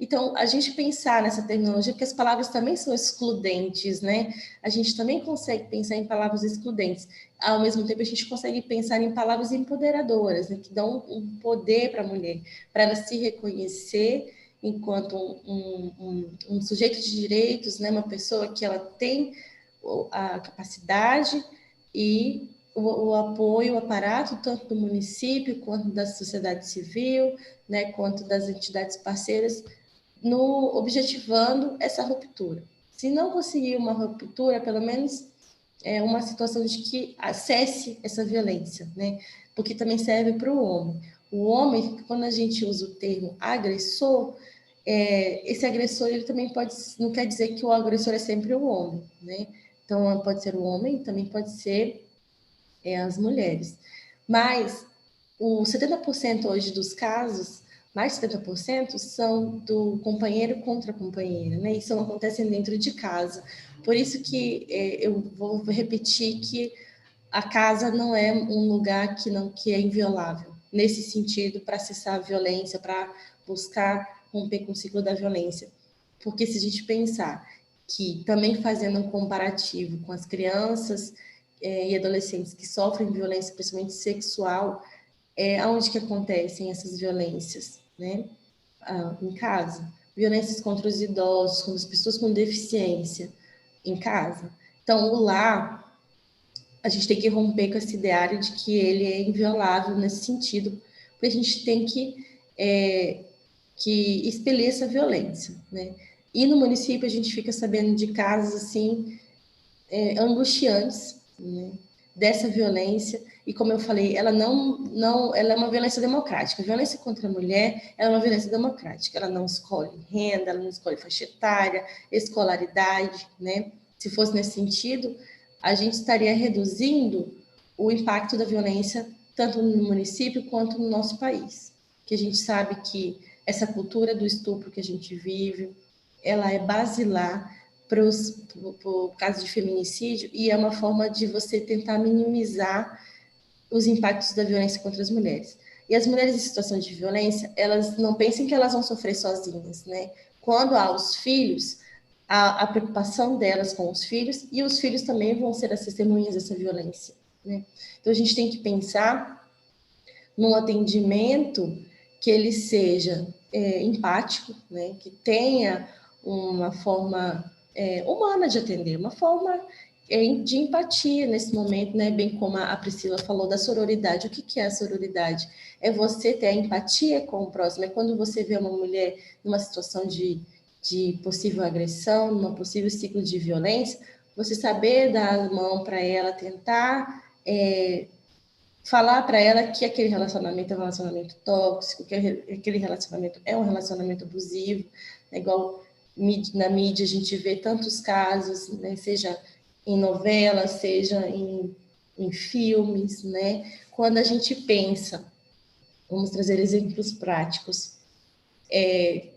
Então, a gente pensar nessa terminologia, porque as palavras também são excludentes, né? A gente também consegue pensar em palavras excludentes. Ao mesmo tempo, a gente consegue pensar em palavras empoderadoras, né? Que dão um poder para a mulher, para ela se reconhecer enquanto um sujeito de direitos, né? Uma pessoa que ela tem a capacidade e o apoio, o aparato, tanto do município, quanto da sociedade civil, né? Quanto das entidades parceiras, no objetivando essa ruptura. Se não conseguir uma ruptura, pelo menos uma situação de que acesse essa violência, né? Porque também serve para o homem. O homem, quando a gente usa o termo agressor, esse agressor ele também pode, não quer dizer que o agressor é sempre o homem, né? Então pode ser o homem, também pode ser as mulheres. Mas o 70% hoje dos casos, mais de 70%, são do companheiro contra a companheira, né? Isso não acontece dentro de casa. Por isso que eu vou repetir que a casa não é um lugar que é inviolável, nesse sentido, para cessar a violência, para buscar romper com o ciclo da violência. Porque se a gente pensar que, também fazendo um comparativo com as crianças e adolescentes que sofrem violência, principalmente sexual, aonde que acontecem essas violências, né? Em casa. Violências contra os idosos, contra as pessoas com deficiência, em casa. Então, o lar, a gente tem que romper com esse ideário de que ele é inviolável nesse sentido, porque a gente tem que expelir essa violência, né? E no município a gente fica sabendo de casos assim angustiantes, né, dessa violência. E como eu falei, ela ela é uma violência democrática. A violência contra a mulher ela é uma violência democrática. Ela não escolhe renda, ela não escolhe faixa etária, escolaridade, né? Se fosse nesse sentido, a gente estaria reduzindo o impacto da violência tanto no município quanto no nosso país. Que a gente sabe que essa cultura do estupro que a gente vive, ela é basilar para o caso de feminicídio, e é uma forma de você tentar minimizar os impactos da violência contra as mulheres. E as mulheres em situação de violência, elas não pensem que elas vão sofrer sozinhas, né? Quando há os filhos, a preocupação delas com os filhos, e os filhos também vão ser as testemunhas dessa violência, né? Então, a gente tem que pensar num atendimento que ele seja empático, né? Que tenha uma forma humana de atender, uma forma de empatia nesse momento, né? Bem como a Priscila falou da sororidade. O que é a sororidade? É você ter a empatia com o próximo. É quando você vê uma mulher numa situação de possível agressão, num possível ciclo de violência, você saber dar a mão para ela, tentar falar para ela que aquele relacionamento é um relacionamento tóxico, que aquele relacionamento é um relacionamento abusivo, igual na mídia a gente vê tantos casos, né, seja em novelas, seja em filmes, né? Quando a gente pensa, vamos trazer exemplos práticos.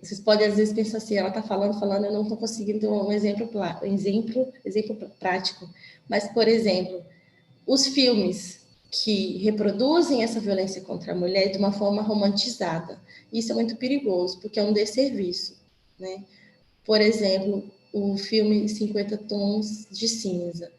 Vocês podem às vezes pensar assim, ela está falando, eu não estou conseguindo ter um exemplo prático. Mas, por exemplo, os filmes que reproduzem essa violência contra a mulher de uma forma romantizada. Isso é muito perigoso, porque é um desserviço, né? Por exemplo, o filme 50 Tons de Cinza.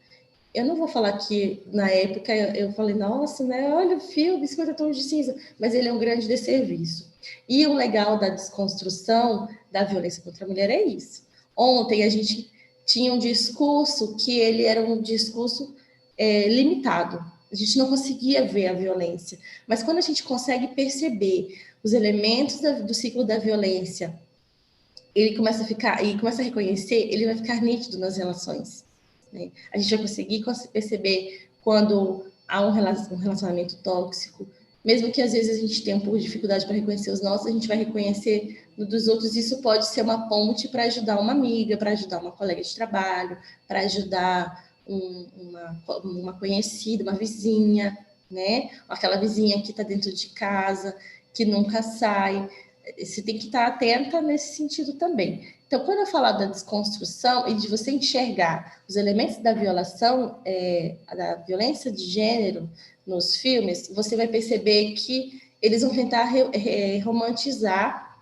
Eu não vou falar que, na época, eu falei, nossa, né, olha o filme 50 Tons de Cinza, mas ele é um grande desserviço. E o legal da desconstrução da violência contra a mulher é isso. Ontem a gente tinha um discurso que ele era um discurso limitado. A gente não conseguia ver a violência. Mas quando a gente consegue perceber os elementos do ciclo da violência, ele começa a ficar, e começa a reconhecer, ele vai ficar nítido nas relações. Né? A gente vai conseguir perceber quando há um relacionamento tóxico, mesmo que às vezes a gente tenha um pouco de dificuldade para reconhecer os nossos, a gente vai reconhecer no dos outros. Isso pode ser uma ponte para ajudar uma amiga, para ajudar uma colega de trabalho, para ajudar uma conhecida, uma vizinha, né? Aquela vizinha que está dentro de casa, que nunca sai. Você tem que estar atenta nesse sentido também. Então, quando eu falar da desconstrução e de você enxergar os elementos da violação, da violência de gênero nos filmes, você vai perceber que eles vão tentar romantizar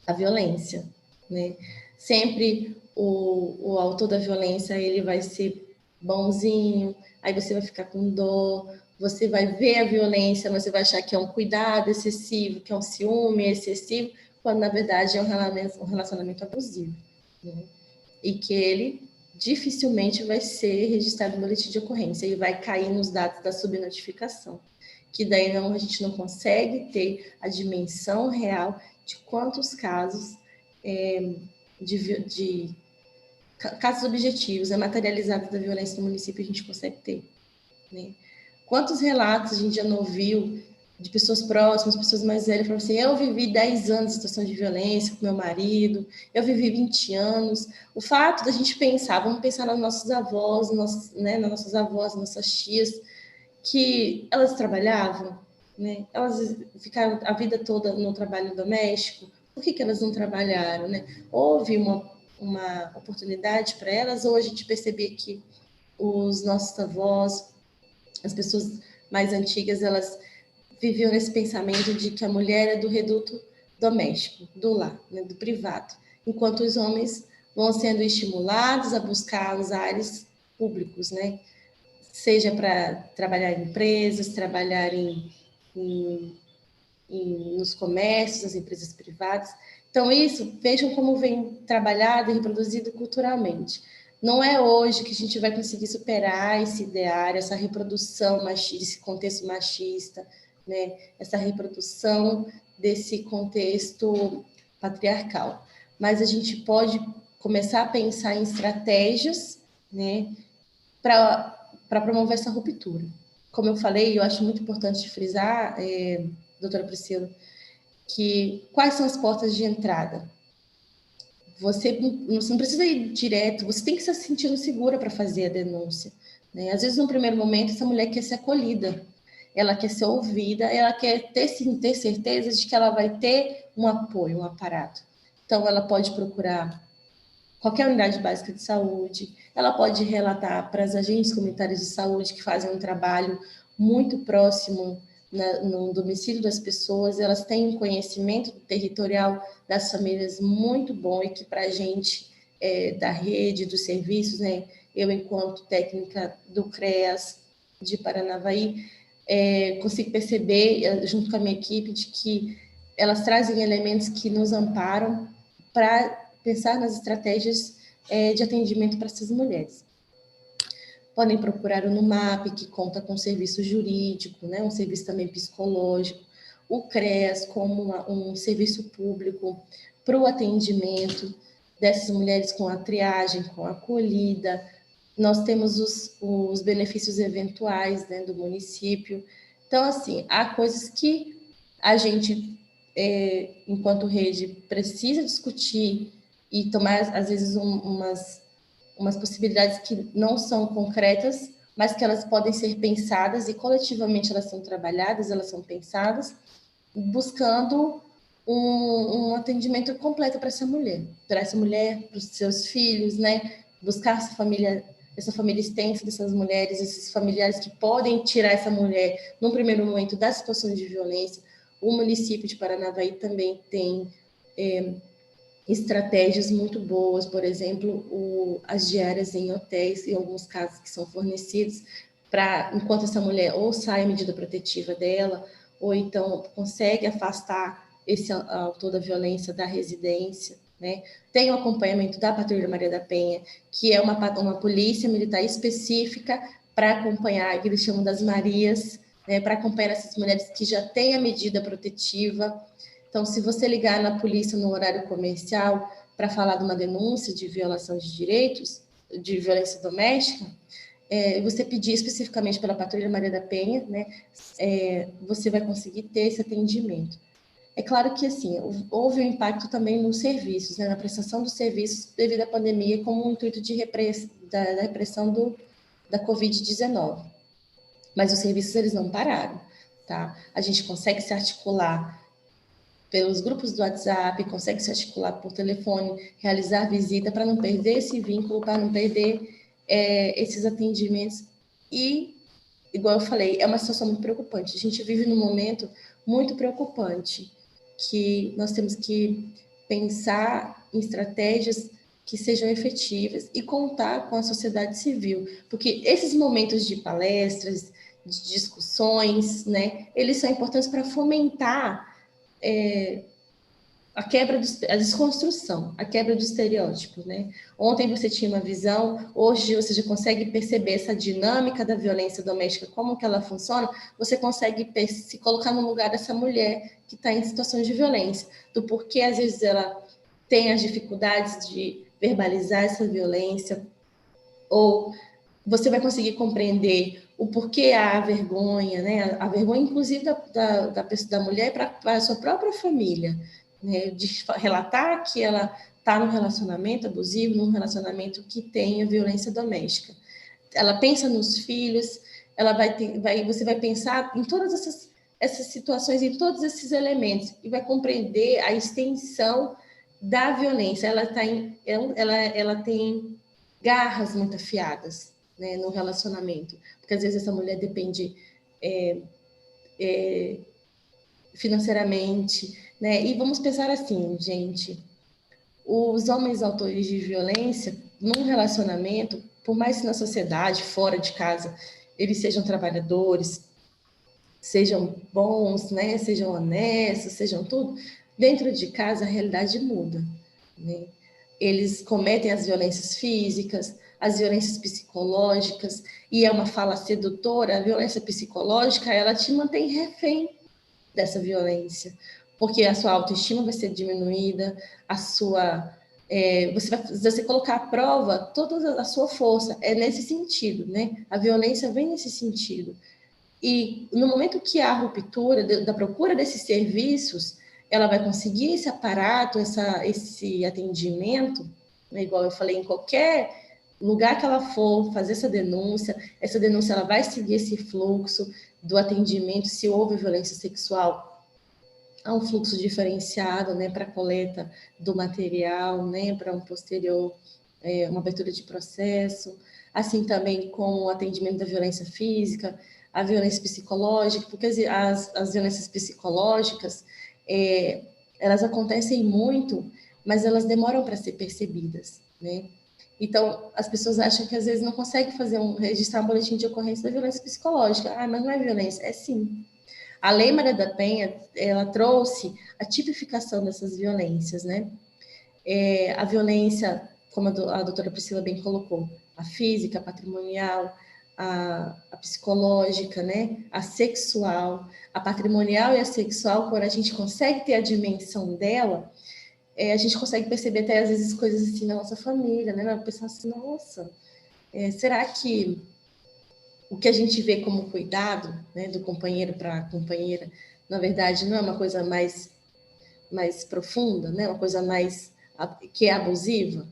a violência, né? Sempre o autor da violência, ele vai ser bonzinho, aí você vai ficar com dor, você vai ver a violência, você vai achar que é um cuidado excessivo, que é um ciúme excessivo, quando na verdade é um relacionamento abusivo, né? E que ele dificilmente vai ser registrado no boletim de ocorrência e vai cair nos dados da subnotificação, que daí a gente não consegue ter a dimensão real de quantos casos de casos objetivos, materializados da violência no município a gente consegue ter, né? Quantos relatos a gente já não ouviu de pessoas próximas, pessoas mais velhas, falando assim, eu vivi 10 anos de situação de violência com meu marido, eu vivi 20 anos. O fato da gente pensar, vamos pensar nas nossas avós, nas nossas avós, nossas tias, que elas trabalhavam, né? Elas ficaram a vida toda no trabalho doméstico, por que elas não trabalharam, né? Houve uma oportunidade para elas, ou a gente percebia que os nossos avós, as pessoas mais antigas, elas viviam nesse pensamento de que a mulher é do reduto doméstico, do lar, né, do privado, enquanto os homens vão sendo estimulados a buscar os ares públicos, né? Seja para trabalhar em empresas, trabalhar nos comércios, nas empresas privadas. Então, isso, vejam como vem trabalhado e reproduzido culturalmente. Não é hoje que a gente vai conseguir superar esse ideário, essa reprodução machista, esse contexto machista, né? Essa reprodução desse contexto patriarcal. Mas a gente pode começar a pensar em estratégias, né, para promover essa ruptura. Como eu falei, eu acho muito importante frisar, doutora Priscila, que quais são as portas de entrada? Você não precisa ir direto, você tem que se sentindo segura para fazer a denúncia, né? Às vezes, no primeiro momento, essa mulher quer ser acolhida, ela quer ser ouvida, ela quer ter certeza de que ela vai ter um apoio, um aparato. Então, ela pode procurar qualquer unidade básica de saúde, ela pode relatar para as agentes comunitárias de saúde que fazem um trabalho muito próximo no domicílio das pessoas, elas têm um conhecimento territorial das famílias muito bom e que para a gente da rede, dos serviços, né, eu enquanto técnica do CREAS de Paranavaí, consigo perceber, junto com a minha equipe, de que elas trazem elementos que nos amparam para pensar nas estratégias de atendimento para essas mulheres. Podem procurar o NUMAP, que conta com serviço jurídico, né, um serviço também psicológico, o CREAS como um serviço público para o atendimento dessas mulheres com a triagem, com a acolhida. Nós temos os benefícios eventuais, né, do município. Então, assim, há coisas que a gente, enquanto rede, precisa discutir e tomar, às vezes, umas possibilidades que não são concretas, mas que elas podem ser pensadas e coletivamente elas são trabalhadas, elas são pensadas, buscando um atendimento completo para essa mulher, para os seus filhos, né? Buscar essa família extensa dessas mulheres, esses familiares que podem tirar essa mulher, num primeiro momento, das situações de violência. O município de Paranavaí também tem estratégias muito boas, por exemplo, as diárias em hotéis, em alguns casos que são fornecidos, para enquanto essa mulher ou sai a medida protetiva dela, ou então consegue afastar esse autor da violência da residência, né? Tem o acompanhamento da Patrulha Maria da Penha, que é uma polícia militar específica para acompanhar, que eles chamam das Marias, né? Para acompanhar essas mulheres que já têm a medida protetiva. Então, se você ligar na polícia no horário comercial para falar de uma denúncia de violação de direitos, de violência doméstica, você pedir especificamente pela Patrulha Maria da Penha, né, você vai conseguir ter esse atendimento. É claro que, assim, houve um impacto também nos serviços, né, na prestação dos serviços devido à pandemia, como um intuito da repressão da Covid-19. Mas os serviços, eles não pararam, tá? A gente consegue se articular pelos grupos do WhatsApp, consegue se articular por telefone, realizar visita para não perder esse vínculo, para não perder esses atendimentos. E, igual eu falei, é uma situação muito preocupante. A gente vive num momento muito preocupante, que nós temos que pensar em estratégias que sejam efetivas e contar com a sociedade civil, porque esses momentos de palestras, de discussões, né, eles são importantes para fomentar a desconstrução, a quebra do estereótipo, né? Ontem você tinha uma visão, hoje você já consegue perceber essa dinâmica da violência doméstica, como que ela funciona, você consegue se colocar no lugar dessa mulher que está em situações de violência, do porquê às vezes ela tem as dificuldades de verbalizar essa violência, ou você vai conseguir compreender o porquê há vergonha, né? A vergonha, inclusive, da mulher para a sua própria família, né? De relatar que ela está num relacionamento abusivo, num relacionamento que tenha violência doméstica. Ela pensa nos filhos, você vai pensar em todas essas situações, em todos esses elementos, e vai compreender a extensão da violência. Ela tem garras muito afiadas, né, no relacionamento, porque às vezes essa mulher depende financeiramente, né? E vamos pensar assim, gente, os homens autores de violência num relacionamento, por mais que na sociedade, fora de casa, eles sejam trabalhadores, sejam bons, né, sejam honestos, sejam tudo, dentro de casa a realidade muda, né? Eles cometem as violências físicas, as violências psicológicas, e é uma fala sedutora. A violência psicológica, ela te mantém refém dessa violência, porque a sua autoestima vai ser diminuída, você vai colocar à prova toda a sua força, é nesse sentido, né? A violência vem nesse sentido. E no momento que há a ruptura da procura desses serviços, ela vai conseguir esse aparato, esse atendimento, né? Igual eu falei, em qualquer lugar que ela for fazer essa denúncia ela vai seguir esse fluxo do atendimento. Se houve violência sexual, há um fluxo diferenciado, né, para a coleta do material, né, para um posterior, uma abertura de processo, assim também com o atendimento da violência física, a violência psicológica, porque as violências psicológicas, elas acontecem muito, mas elas demoram para ser percebidas, né? Então, as pessoas acham que às vezes não conseguem registrar um boletim de ocorrência da violência psicológica. Ah, mas não é violência. É sim. A Lei Maria da Penha, ela trouxe a tipificação dessas violências, né? A violência, como a doutora Priscila bem colocou, a física, a patrimonial, a psicológica, né? A sexual, a patrimonial e a sexual, quando a gente consegue ter a dimensão dela, a gente consegue perceber até às vezes coisas assim na nossa família, né? Pensar assim, nossa, será que o que a gente vê como cuidado, né, do companheiro para a companheira, na verdade não é uma coisa mais profunda, né? Uma coisa mais que é abusiva?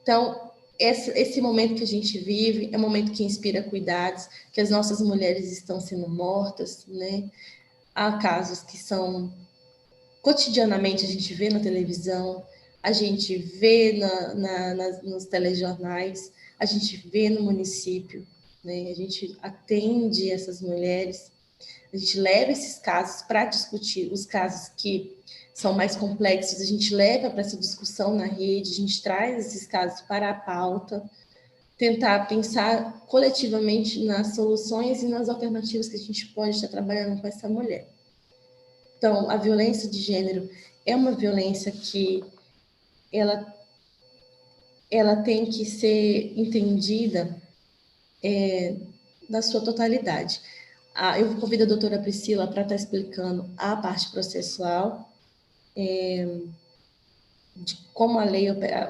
Então, esse momento que a gente vive é um momento que inspira cuidados, que as nossas mulheres estão sendo mortas, né? Há casos que são cotidianamente a gente vê na televisão, a gente vê nos telejornais, a gente vê no município, né? A gente atende essas mulheres, a gente leva esses casos para discutir, os casos que são mais complexos, a gente leva para essa discussão na rede, a gente traz esses casos para a pauta, tentar pensar coletivamente nas soluções e nas alternativas que a gente pode estar trabalhando com essa mulher. Então, a violência de gênero é uma violência que ela tem que ser entendida na sua totalidade. Eu convido a doutora Priscila para estar explicando a parte processual, de como a lei,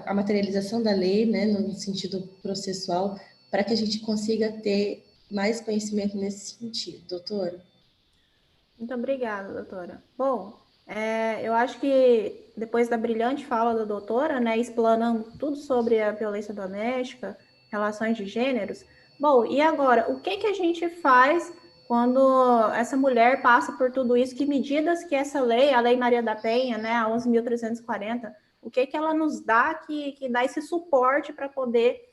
a materialização da lei, né, no sentido processual, para que a gente consiga ter mais conhecimento nesse sentido. Doutora? Muito obrigada, doutora. Bom, eu acho que depois da brilhante fala da doutora, né, explanando tudo sobre a violência doméstica, relações de gêneros, bom, e agora, o que a gente faz quando essa mulher passa por tudo isso? Que medidas que essa lei, a Lei Maria da Penha, né, a 11.340, o que ela nos dá que dá esse suporte para poder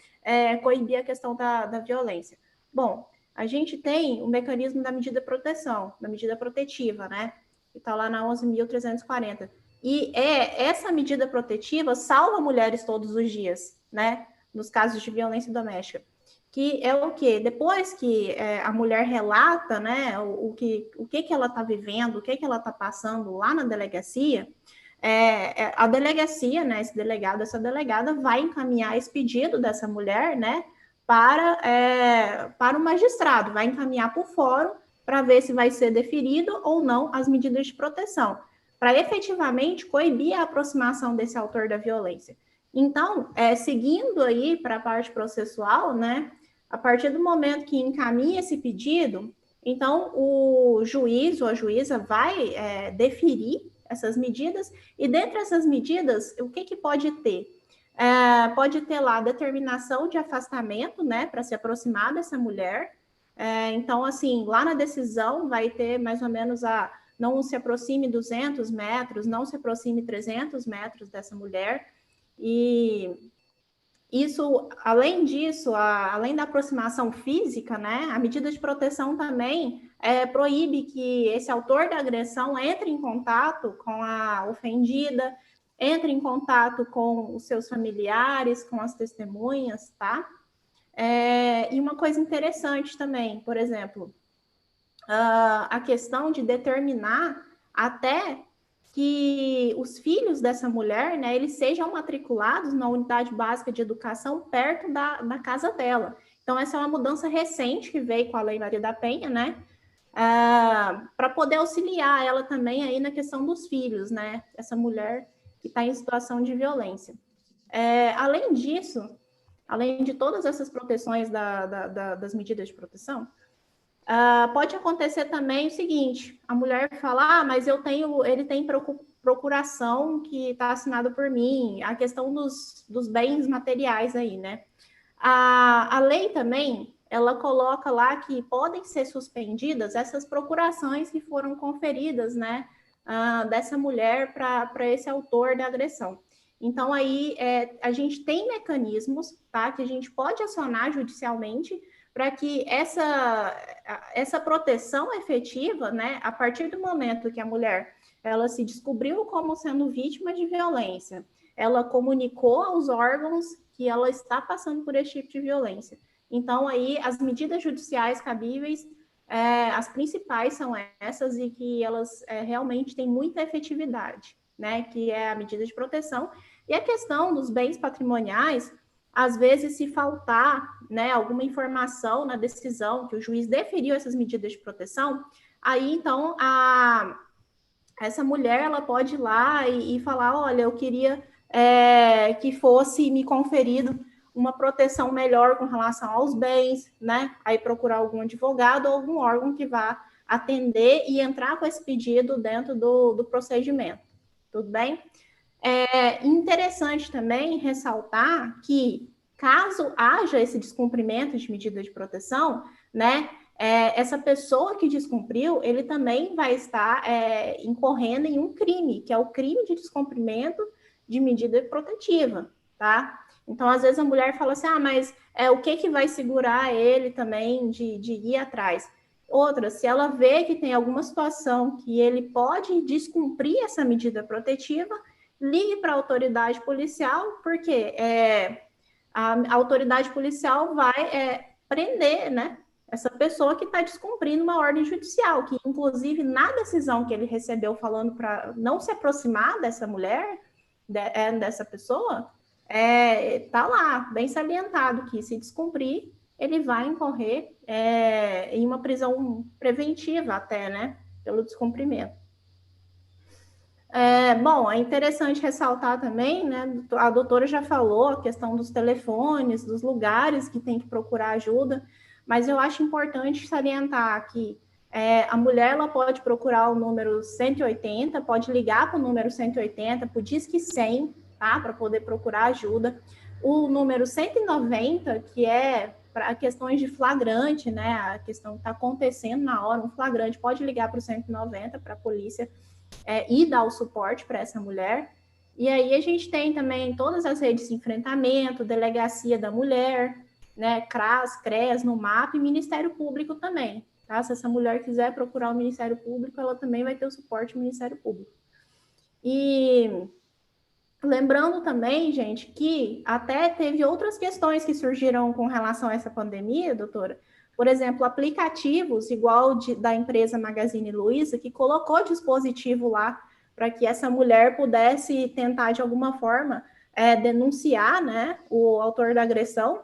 coibir a questão da violência? Bom, a gente tem o mecanismo da medida de proteção, da medida protetiva, né? Que está lá na 11.340. E essa medida protetiva salva mulheres todos os dias, né? Nos casos de violência doméstica. Que é o quê? Depois que a mulher relata, né, o que ela está vivendo, o que ela está passando lá na delegacia, a delegacia, né, esse delegado, essa delegada vai encaminhar esse pedido dessa mulher, né, para o magistrado, vai encaminhar para o fórum para ver se vai ser deferido ou não as medidas de proteção, para efetivamente coibir a aproximação desse autor da violência. Então, seguindo aí para a parte processual, né, a partir do momento que encaminha esse pedido, então o juiz ou a juíza vai deferir essas medidas, e dentre essas medidas, o que pode ter? Pode ter lá determinação de afastamento, né, para se aproximar dessa mulher. Então, assim, lá na decisão vai ter mais ou menos não se aproxime 200 metros, não se aproxime 300 metros dessa mulher. E isso, além disso, além da aproximação física, né, a medida de proteção também proíbe que esse autor da agressão entre em contato com a ofendida, entre em contato com os seus familiares, com as testemunhas, tá? E uma coisa interessante também, por exemplo, a questão de determinar até que os filhos dessa mulher, né, eles sejam matriculados na unidade básica de educação perto da casa dela. Então, essa é uma mudança recente que veio com a Lei Maria da Penha, né, para poder auxiliar ela também aí na questão dos filhos, né, essa mulher que está em situação de violência. Além disso, além de todas essas proteções das medidas de proteção, pode acontecer também o seguinte: a mulher fala, mas ele tem procuração que está assinada por mim, a questão dos bens materiais aí, né? A lei também, ela coloca lá que podem ser suspendidas essas procurações que foram conferidas, né, dessa mulher para esse autor da agressão. Então, aí, a gente tem mecanismos, tá, que a gente pode acionar judicialmente para que essa proteção efetiva, né, a partir do momento que a mulher ela se descobriu como sendo vítima de violência, ela comunicou aos órgãos que ela está passando por esse tipo de violência. Então, aí, as medidas judiciais cabíveis as principais são essas e que elas realmente têm muita efetividade, né? Que é a medida de proteção. E a questão dos bens patrimoniais, às vezes, se faltar, né, alguma informação na decisão que o juiz deferiu essas medidas de proteção, aí, então, essa mulher, ela pode ir lá e falar, olha, eu queria que fosse me conferido uma proteção melhor com relação aos bens, né? Aí procurar algum advogado ou algum órgão que vá atender e entrar com esse pedido dentro do procedimento. Tudo bem? É interessante também ressaltar que, caso haja esse descumprimento de medida de proteção, né, essa pessoa que descumpriu, ele também vai estar incorrendo em um crime, que é o crime de descumprimento de medida protetiva, tá? Então, às vezes a mulher fala assim, mas o que vai segurar ele também de ir atrás? Outra, se ela vê que tem alguma situação que ele pode descumprir essa medida protetiva, ligue para a autoridade policial, porque a autoridade policial vai prender, né, essa pessoa que está descumprindo uma ordem judicial, que inclusive na decisão que ele recebeu falando para não se aproximar dessa mulher, dessa pessoa, tá lá, bem salientado, que se descumprir, ele vai incorrer em uma prisão preventiva até, né, pelo descumprimento. Bom, é interessante ressaltar também, né, a doutora já falou a questão dos telefones, dos lugares que tem que procurar ajuda, mas eu acho importante salientar que a mulher ela pode procurar o número 180, pode ligar para o número 180, para o Disque 100, tá, para poder procurar ajuda. O número 190, que é para questões de flagrante, né, a questão que está acontecendo na hora, um flagrante, pode ligar para o 190, para a polícia, e dar o suporte para essa mulher. E aí a gente tem também todas as redes de enfrentamento, Delegacia da Mulher, né, CRAS, CREAS, no MAP e Ministério Público também. Tá? Se essa mulher quiser procurar o Ministério Público, ela também vai ter o suporte do Ministério Público. E lembrando também, gente, que até teve outras questões que surgiram com relação a essa pandemia, doutora. Por exemplo, aplicativos igual da empresa Magazine Luiza, que colocou dispositivo lá para que essa mulher pudesse tentar, de alguma forma, denunciar, né, o autor da agressão,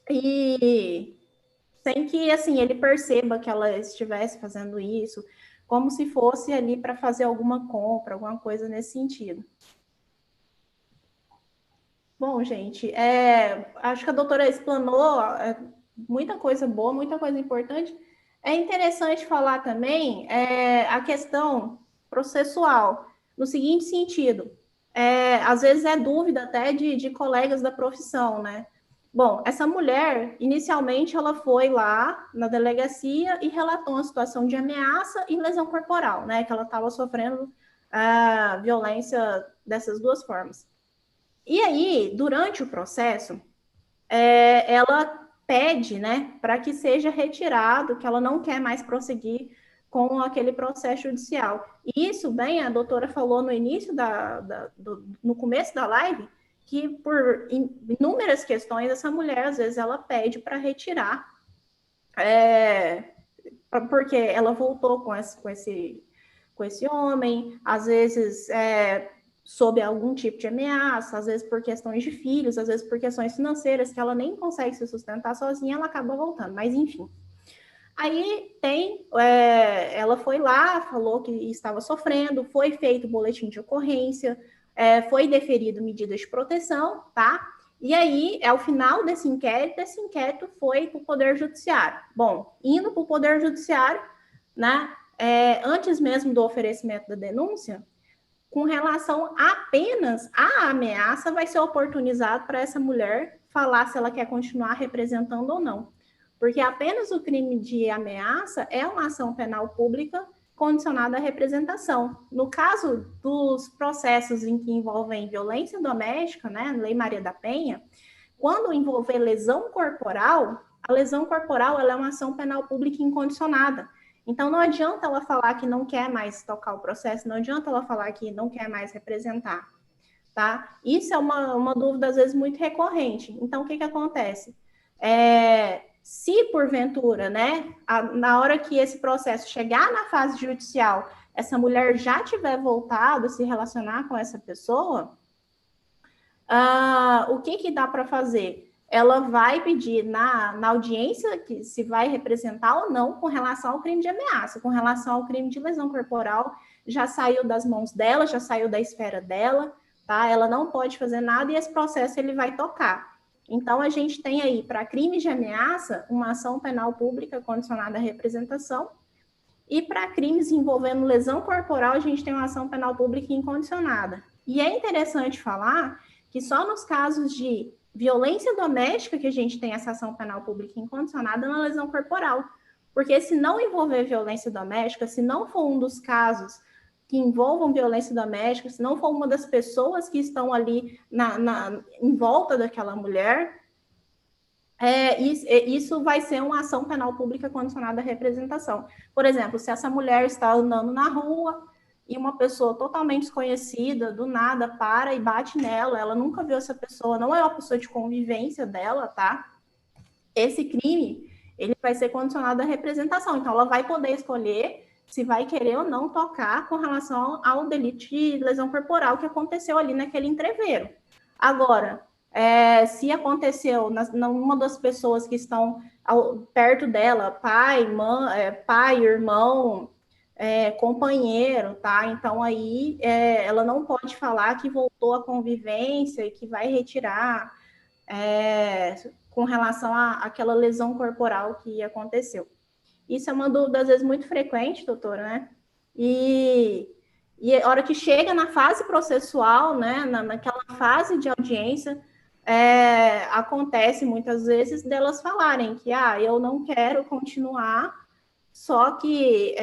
e sem que, assim, ele perceba que ela estivesse fazendo isso, como se fosse ali para fazer alguma compra, alguma coisa nesse sentido. Bom, gente, acho que a doutora explanou muita coisa boa, muita coisa importante. É interessante falar também a questão processual, no seguinte sentido, às vezes é dúvida até de colegas da profissão, né? Bom, essa mulher, inicialmente, ela foi lá na delegacia e relatou uma situação de ameaça e lesão corporal, né? Que ela estava sofrendo violência dessas duas formas. E aí, durante o processo, ela pede, né, para que seja retirado, que ela não quer mais prosseguir com aquele processo judicial. E isso, bem, a doutora falou no início, no começo da live, que por inúmeras questões, essa mulher, às vezes, ela pede para retirar, porque ela voltou com esse homem, às vezes sob algum tipo de ameaça, às vezes por questões de filhos, às vezes por questões financeiras, que ela nem consegue se sustentar sozinha, ela acaba voltando, mas enfim. Aí ela foi lá, falou que estava sofrendo, foi feito boletim de ocorrência, foi deferido medidas de proteção, tá? E aí, ao final desse inquérito foi para o Poder Judiciário. Bom, indo para o Poder Judiciário, né, antes mesmo do oferecimento da denúncia, com relação apenas à ameaça, vai ser oportunizado para essa mulher falar se ela quer continuar representando ou não. Porque apenas o crime de ameaça é uma ação penal pública condicionada à representação. No caso dos processos em que envolvem violência doméstica, né, Lei Maria da Penha, quando envolver lesão corporal, a lesão corporal ela é uma ação penal pública incondicionada. Então, não adianta ela falar que não quer mais tocar o processo, não adianta ela falar que não quer mais representar, tá? Isso é uma dúvida, às vezes, muito recorrente. Então, o que acontece? Se, porventura, né, na hora que esse processo chegar na fase judicial, essa mulher já tiver voltado a se relacionar com essa pessoa, o que dá para fazer? Ela vai pedir na audiência que se vai representar ou não com relação ao crime de ameaça, com relação ao crime de lesão corporal, já saiu das mãos dela, já saiu da esfera dela, tá? Ela não pode fazer nada e esse processo ele vai tocar. Então, a gente tem aí, para crimes de ameaça, uma ação penal pública condicionada à representação, e para crimes envolvendo lesão corporal, a gente tem uma ação penal pública incondicionada. E é interessante falar que só nos casos de violência doméstica que a gente tem essa ação penal pública incondicionada na lesão corporal. Porque se não envolver violência doméstica, se não for um dos casos que envolvam violência doméstica, se não for uma das pessoas que estão ali em volta daquela mulher, isso vai ser uma ação penal pública condicionada à representação. Por exemplo, se essa mulher está andando na rua e uma pessoa totalmente desconhecida, do nada, para e bate nela, ela nunca viu essa pessoa, não é uma pessoa de convivência dela, tá? Esse crime, ele vai ser condicionado à representação, então ela vai poder escolher se vai querer ou não tocar com relação ao delito de lesão corporal que aconteceu ali naquele entreveiro. Agora, se aconteceu numa das pessoas que estão perto dela, pai, mãe, pai, irmão, companheiro, tá? Então aí ela não pode falar que voltou à convivência e que vai retirar com relação àquela lesão corporal que aconteceu. Isso é uma dúvida, às vezes, muito frequente, doutora, né? E a hora que chega na fase processual, né, naquela fase de audiência, acontece muitas vezes delas falarem que eu não quero continuar, só que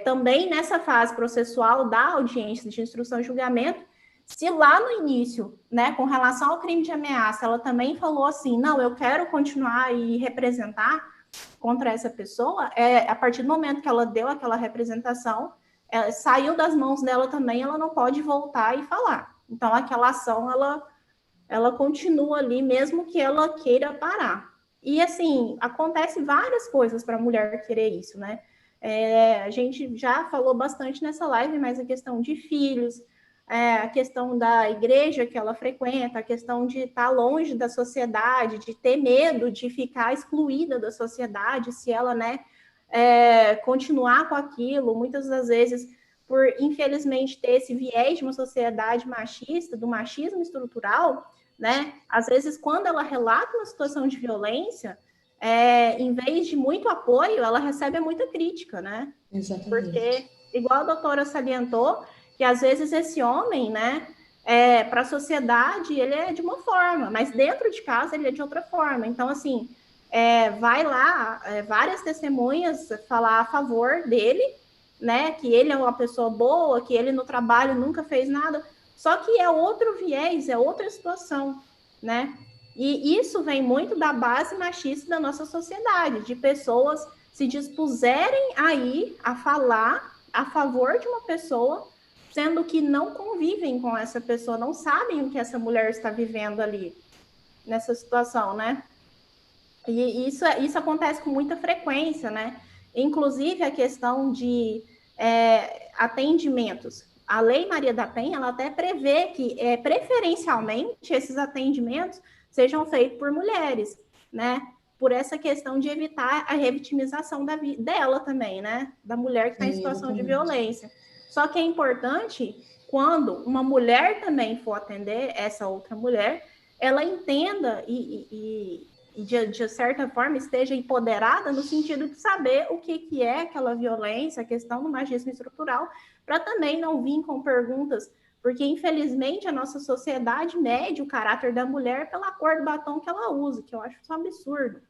também nessa fase processual da audiência de instrução e julgamento, se lá no início, né, com relação ao crime de ameaça, ela também falou assim, não, eu quero continuar e representar contra essa pessoa, a partir do momento que ela deu aquela representação, saiu das mãos dela também, ela não pode voltar e falar. Então, aquela ação, ela continua ali, mesmo que ela queira parar. E, assim, acontece várias coisas para a mulher querer isso, né? A gente já falou bastante nessa live, mas a questão de filhos, a questão da igreja que ela frequenta, a questão de estar longe da sociedade, de ter medo de ficar excluída da sociedade, se ela, né, continuar com aquilo, muitas das vezes, por, infelizmente, ter esse viés de uma sociedade machista, do machismo estrutural, né, às vezes, quando ela relata uma situação de violência, em vez de muito apoio, ela recebe muita crítica, né? Exatamente. Porque, igual a doutora salientou, que às vezes esse homem, né, para a sociedade, ele é de uma forma, mas dentro de casa ele é de outra forma. Então, assim, vai lá, várias testemunhas falar a favor dele, né, que ele é uma pessoa boa, que ele no trabalho nunca fez nada, só que é outro viés, é outra situação, né? E isso vem muito da base machista da nossa sociedade, de pessoas se dispuserem a ir a falar a favor de uma pessoa, sendo que não convivem com essa pessoa, não sabem o que essa mulher está vivendo ali, nessa situação, né? E isso acontece com muita frequência, né? Inclusive a questão de atendimentos. A Lei Maria da Penha, ela até prevê que, preferencialmente, esses atendimentos sejam feitos por mulheres, né? Por essa questão de evitar a revitimização dela também, né? Da mulher que está em situação de violência. Só que é importante, quando uma mulher também for atender essa outra mulher, ela entenda e de certa forma, esteja empoderada no sentido de saber o que é aquela violência, a questão do machismo estrutural, para também não vir com perguntas, porque, infelizmente, a nossa sociedade mede o caráter da mulher pela cor do batom que ela usa, que eu acho isso um absurdo,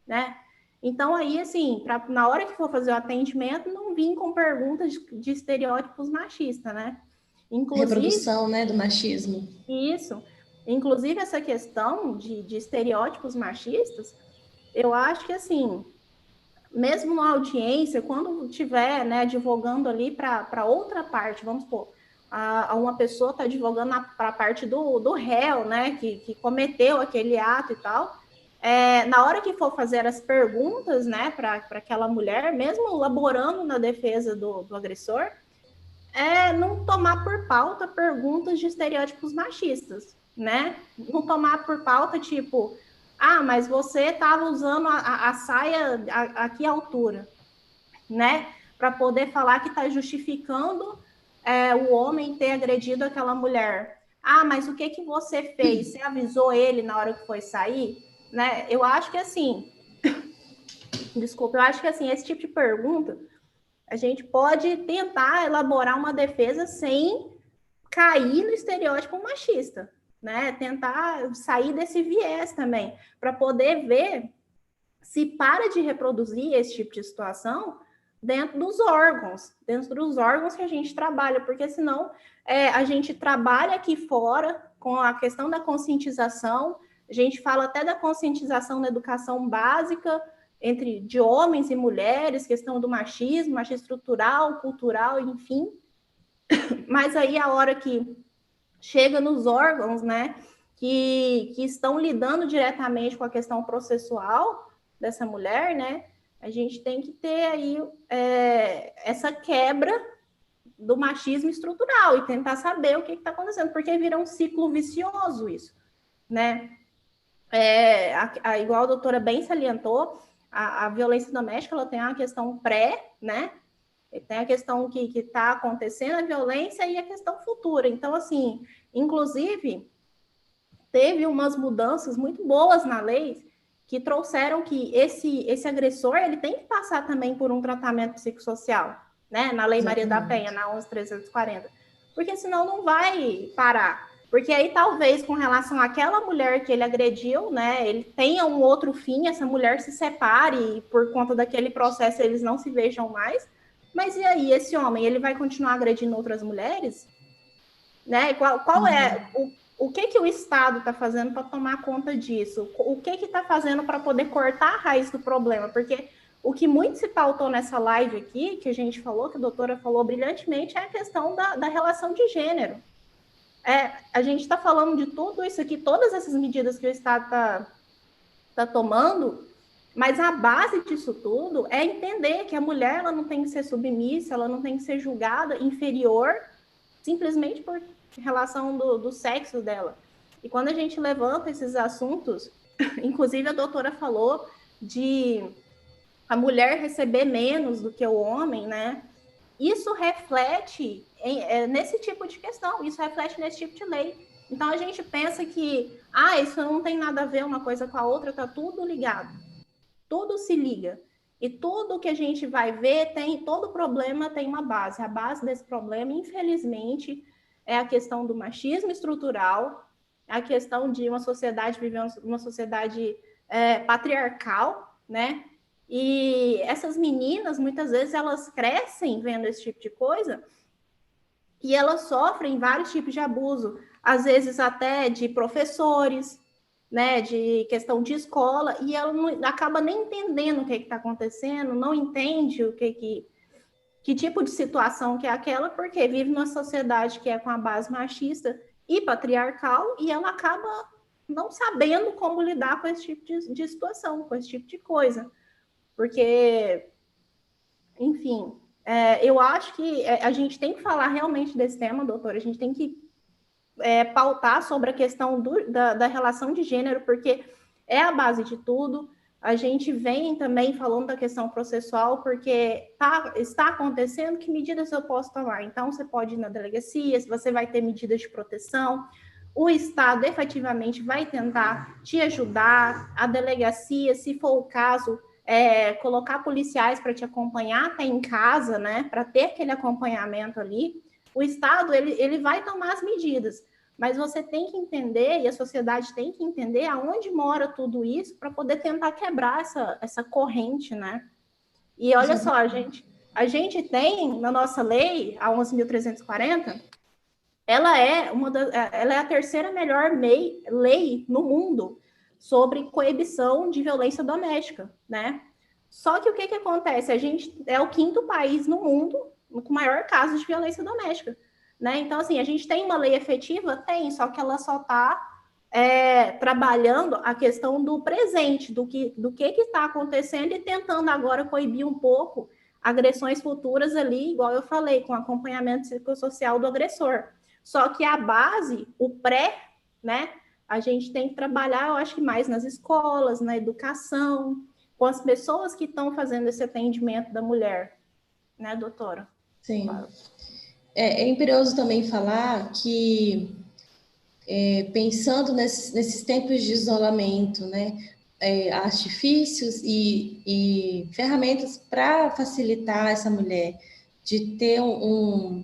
né? Então, aí, assim, na hora que for fazer o atendimento, não vir com perguntas de estereótipos machistas, né? Inclusive, reprodução, né, do machismo. Isso. Inclusive, essa questão de estereótipos machistas, eu acho que, assim, mesmo na audiência, quando estiver, né, advogando ali para outra parte, vamos supor, uma pessoa está advogando para a parte do réu, né, que cometeu aquele ato e tal, na hora que for fazer as perguntas, né, para aquela mulher, mesmo laborando na defesa do agressor, não tomar por pauta perguntas de estereótipos machistas, né? Não tomar por pauta, tipo, mas você estava usando a saia aqui à altura, né? Para poder falar que está justificando o homem ter agredido aquela mulher. Mas o que você fez? Você avisou ele na hora que foi sair? Né? Eu acho que assim, desculpa, eu acho que assim, esse tipo de pergunta, a gente pode tentar elaborar uma defesa sem cair no estereótipo machista, né? Tentar sair desse viés também, para poder ver se para de reproduzir esse tipo de situação dentro dos órgãos que a gente trabalha, porque senão a gente trabalha aqui fora com a questão da conscientização, a gente fala até da conscientização na educação básica, de homens e mulheres, questão do machismo estrutural, cultural, enfim. Mas aí a hora que chega nos órgãos, né, que estão lidando diretamente com a questão processual dessa mulher, né, a gente tem que ter aí essa quebra do machismo estrutural e tentar saber o que está acontecendo, porque vira um ciclo vicioso isso, né? Igual a doutora bem salientou, a violência doméstica ela tem uma questão pré, né? Tem a questão que está acontecendo, a violência, e a questão futura. Então, assim, inclusive, teve umas mudanças muito boas na lei que trouxeram que esse agressor ele tem que passar também por um tratamento psicossocial, né? Na Lei Exatamente. Maria da Penha, na 11.340. Porque senão não vai parar. Porque aí, talvez, com relação àquela mulher que ele agrediu, né, ele tenha um outro fim, essa mulher se separe e, por conta daquele processo, eles não se vejam mais. Mas e aí, esse homem, ele vai continuar agredindo outras mulheres? Né? Qual é o que o Estado está fazendo para tomar conta disso? O que está fazendo para poder cortar a raiz do problema? Porque o que muito se pautou nessa live aqui, que a gente falou, que a doutora falou brilhantemente, é a questão da relação de gênero. A gente está falando de tudo isso aqui, todas essas medidas que o Estado está tomando, mas a base disso tudo é entender que a mulher ela não tem que ser submissa, ela não tem que ser julgada inferior simplesmente por relação do sexo dela. E quando a gente levanta esses assuntos, inclusive a doutora falou de a mulher receber menos do que o homem, né? Isso reflete nesse tipo de questão, isso reflete nesse tipo de lei. Então a gente pensa que isso não tem nada a ver uma coisa com a outra, tá tudo ligado. Tudo se liga. E tudo que a gente vai ver, todo problema tem uma base. A base desse problema, infelizmente, é a questão do machismo estrutural, a questão de uma sociedade vivendo uma sociedade patriarcal, né? E essas meninas, muitas vezes, elas crescem vendo esse tipo de coisa e elas sofrem vários tipos de abuso, às vezes até de professores, né, de questão de escola, e ela não, acaba nem entendendo o que está acontecendo, não entende que tipo de situação que é aquela, porque vive numa sociedade que é com a base machista e patriarcal, e ela acaba não sabendo como lidar com esse tipo de situação, com esse tipo de coisa. Porque, enfim, eu acho que a gente tem que falar realmente desse tema, doutora, a gente tem que pautar sobre a questão da relação de gênero, porque é a base de tudo. A gente vem também falando da questão processual, porque está acontecendo, que medidas eu posso tomar? Então, você pode ir na delegacia, você vai ter medidas de proteção, o Estado efetivamente vai tentar te ajudar, a delegacia, se for o caso, colocar policiais para te acompanhar até em casa, né, para ter aquele acompanhamento ali. O Estado, ele vai tomar as medidas, mas você tem que entender, e a sociedade tem que entender aonde mora tudo isso para poder tentar quebrar essa corrente, né? E olha só, a gente tem na nossa lei, a 11.340, ela é a terceira melhor lei no mundo sobre coibição de violência doméstica, né? Só que o que acontece? A gente é o 5º país no mundo com maior caso de violência doméstica, né? Então, assim, a gente tem uma lei efetiva? Tem, só que ela só está trabalhando a questão do presente, do que está acontecendo e tentando agora coibir um pouco agressões futuras ali, igual eu falei, com acompanhamento psicossocial do agressor. Só que a base, o pré, né, a gente tem que trabalhar, eu acho que mais nas escolas, na educação, com as pessoas que estão fazendo esse atendimento da mulher, né, doutora? Sim. É imperioso também falar que, pensando nesses tempos de isolamento, né, artifícios e ferramentas para facilitar essa mulher de ter um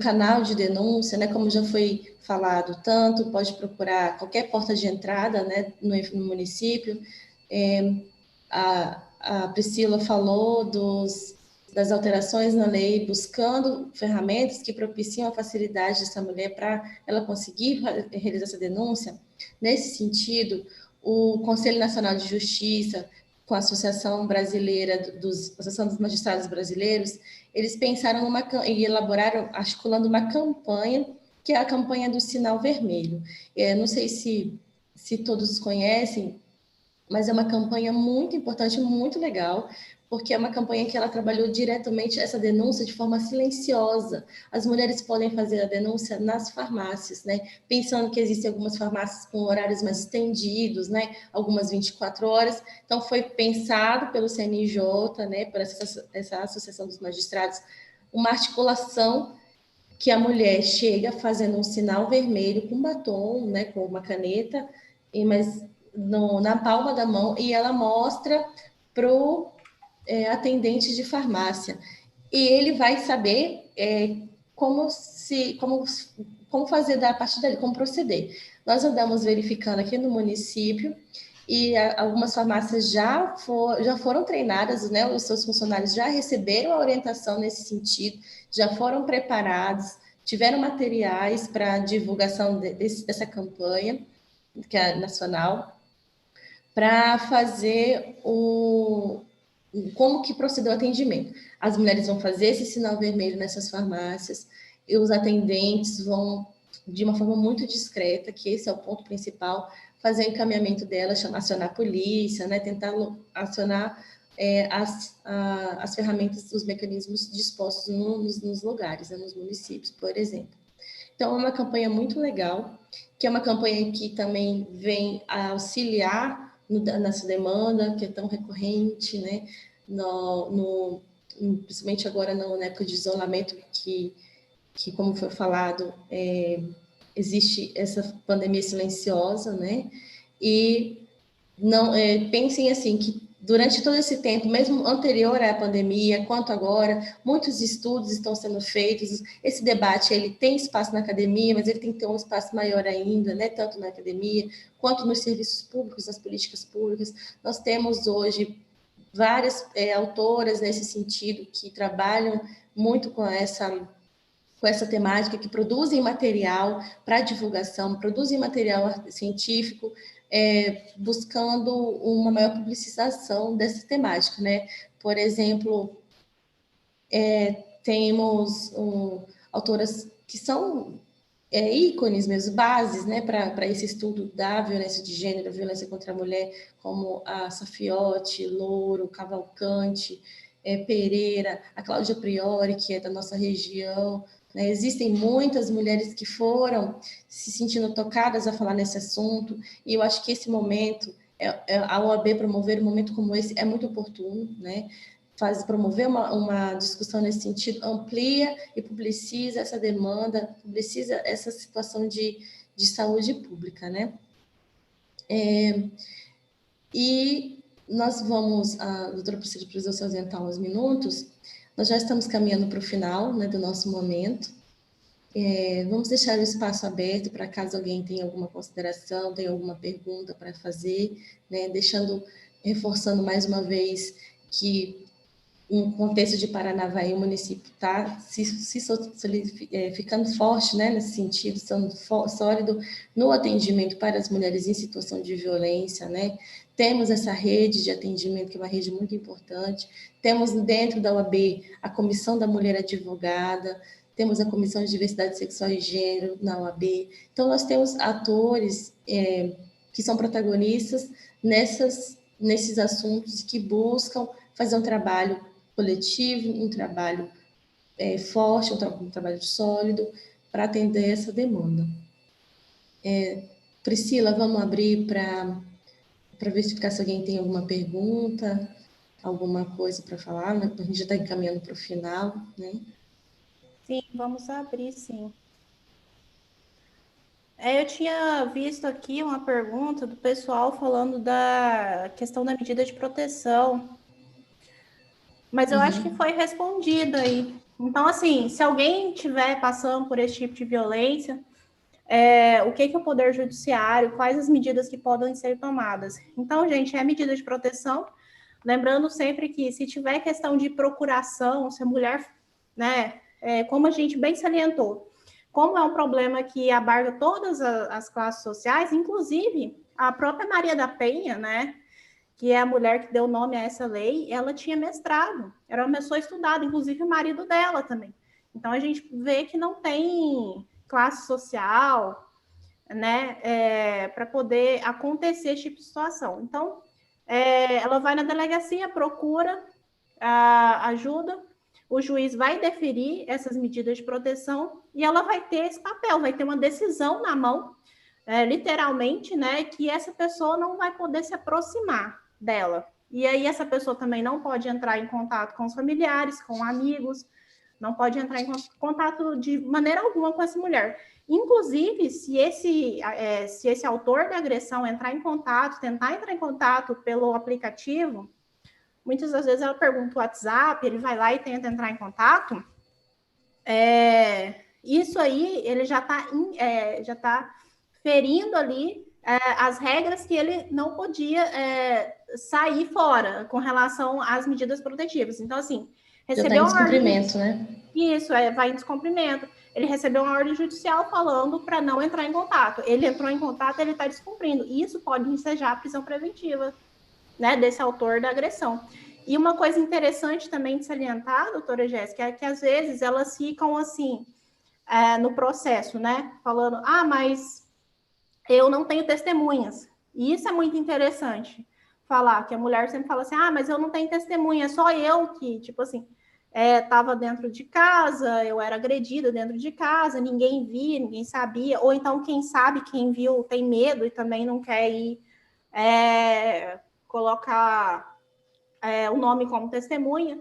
canal de denúncia, né, como já foi falado, tanto pode procurar qualquer porta de entrada, né, no município. A Priscila falou das alterações na lei, buscando ferramentas que propiciam a facilidade dessa mulher para ela conseguir realizar essa denúncia. Nesse sentido, o Conselho Nacional de Justiça, com a Associação Brasileira Associação dos Magistrados Brasileiros, eles pensaram e elaboraram, articulando uma campanha, que é a campanha do Sinal Vermelho. Não sei se todos conhecem, mas é uma campanha muito importante, muito legal, porque é uma campanha que ela trabalhou diretamente essa denúncia de forma silenciosa. As mulheres podem fazer a denúncia nas farmácias, né? Pensando que existem algumas farmácias com horários mais estendidos, né? Algumas 24 horas. Então, foi pensado pelo CNJ, né? Por essa Associação dos Magistrados, uma articulação que a mulher chega fazendo um sinal vermelho com batom, né? Com uma caneta, mas na palma da mão, e ela mostra para o atendente de farmácia. E ele vai saber como fazer a partir dali, como proceder. Nós andamos verificando aqui no município e algumas farmácias já foram treinadas, né? Os seus funcionários já receberam a orientação nesse sentido, já foram preparados, tiveram materiais para divulgação dessa campanha, que é nacional, para fazer como que procedeu o atendimento. As mulheres vão fazer esse sinal vermelho nessas farmácias e os atendentes vão, de uma forma muito discreta, que esse é o ponto principal, fazer o encaminhamento delas, acionar a polícia, né, tentar acionar as ferramentas, os mecanismos dispostos nos lugares, né, nos municípios, por exemplo. Então, é uma campanha muito legal, que é uma campanha que também vem a auxiliar nessa demanda, que é tão recorrente, né? Principalmente agora na época de isolamento, que como foi falado, existe essa pandemia silenciosa, né? E pensem assim, que durante todo esse tempo, mesmo anterior à pandemia, quanto agora, muitos estudos estão sendo feitos. Esse debate, ele tem espaço na academia, mas ele tem que ter um espaço maior ainda, né? Tanto na academia, quanto nos serviços públicos, nas políticas públicas. Nós temos hoje várias autoras nesse sentido, que trabalham muito com essa temática, que produzem material para divulgação, produzem material científico, buscando uma maior publicização dessa temática, né? Por exemplo, temos autoras que são ícones mesmo, bases, né, para esse estudo da violência de gênero, violência contra a mulher, como a Safiotti, Louro, Cavalcante, Pereira, a Cláudia Priori, que é da nossa região, né? Existem muitas mulheres que foram se sentindo tocadas a falar nesse assunto, e eu acho que esse momento, a OAB promover um momento como esse é muito oportuno, né? Promover uma discussão nesse sentido, amplia e publiciza essa demanda, publiciza essa situação de saúde pública, né? E nós vamos, a doutora Priscila precisou se ausentar uns minutos, nós já estamos caminhando para o final, né, do nosso momento. Vamos deixar o espaço aberto para caso alguém tenha alguma consideração, tenha alguma pergunta para fazer, né, reforçando mais uma vez que no contexto de Paranavaí, o município está ficando forte, né, nesse sentido, sendo sólido no atendimento para as mulheres em situação de violência, né? Temos essa rede de atendimento, que é uma rede muito importante. Temos dentro da OAB a Comissão da Mulher Advogada, temos a Comissão de Diversidade Sexual e Gênero na OAB. Então, nós temos atores que são protagonistas nesses assuntos que buscam fazer um trabalho coletivo, um trabalho forte, um trabalho sólido para atender essa demanda. Priscila, vamos abrir para verificar se alguém tem alguma pergunta, alguma coisa para falar, né? A gente já está encaminhando para o final, né? Sim, vamos abrir, sim. Eu tinha visto aqui uma pergunta do pessoal falando da questão da medida de proteção, mas eu acho que foi respondida aí. Então, assim, se alguém estiver passando por esse tipo de violência, o que é o Poder Judiciário, quais as medidas que podem ser tomadas. Então, gente, é medida de proteção, lembrando sempre que se tiver questão de procuração, se a mulher, né, como a gente bem salientou, como é um problema que abarca todas as classes sociais, inclusive a própria Maria da Penha, né, que é a mulher que deu nome a essa lei, ela tinha mestrado, era uma pessoa estudada, inclusive o marido dela também. Então, a gente vê que não tem classe social, né, para poder acontecer esse tipo de situação. Então, ela vai na delegacia, procura a ajuda, o juiz vai deferir essas medidas de proteção e ela vai ter esse papel, vai ter uma decisão na mão, literalmente, né, que essa pessoa não vai poder se aproximar dela. E aí essa pessoa também não pode entrar em contato com os familiares, com amigos, não pode entrar em contato de maneira alguma com essa mulher. Inclusive, se esse autor da agressão tentar entrar em contato pelo aplicativo, muitas das vezes ela pergunta o WhatsApp, ele vai lá e tenta entrar em contato, isso aí ele já está ferindo ali as regras que ele não podia sair fora com relação às medidas protetivas. Então, assim, recebeu uma descumprimento, né? Isso, vai em descumprimento. Ele recebeu uma ordem judicial falando para não entrar em contato. Ele entrou em contato, ele está descumprindo. Isso pode ensejar a prisão preventiva, né, desse autor da agressão. E uma coisa interessante também de salientar, doutora Jéssica, é que às vezes elas ficam assim, no processo, né, falando, mas eu não tenho testemunhas. E isso é muito interessante, falar, que a mulher sempre fala assim, mas eu não tenho testemunha, só eu que, tipo assim, estava dentro de casa, eu era agredida dentro de casa, ninguém via, ninguém sabia, ou então quem sabe, quem viu, tem medo e também não quer ir colocar o nome como testemunha.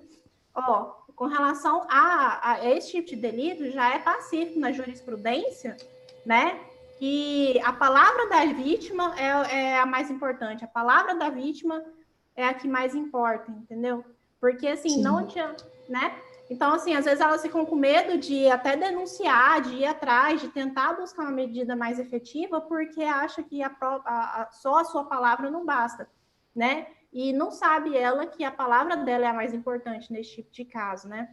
Com relação a esse tipo de delito, já é pacífico na jurisprudência, né? Que a palavra da vítima é a mais importante, a palavra da vítima é a que mais importa, entendeu? Porque, assim, não adianta, né? Então, assim, às vezes elas ficam com medo de até denunciar, de ir atrás, de tentar buscar uma medida mais efetiva, porque acha que só a sua palavra não basta, né? E não sabe ela que a palavra dela é a mais importante nesse tipo de caso, né?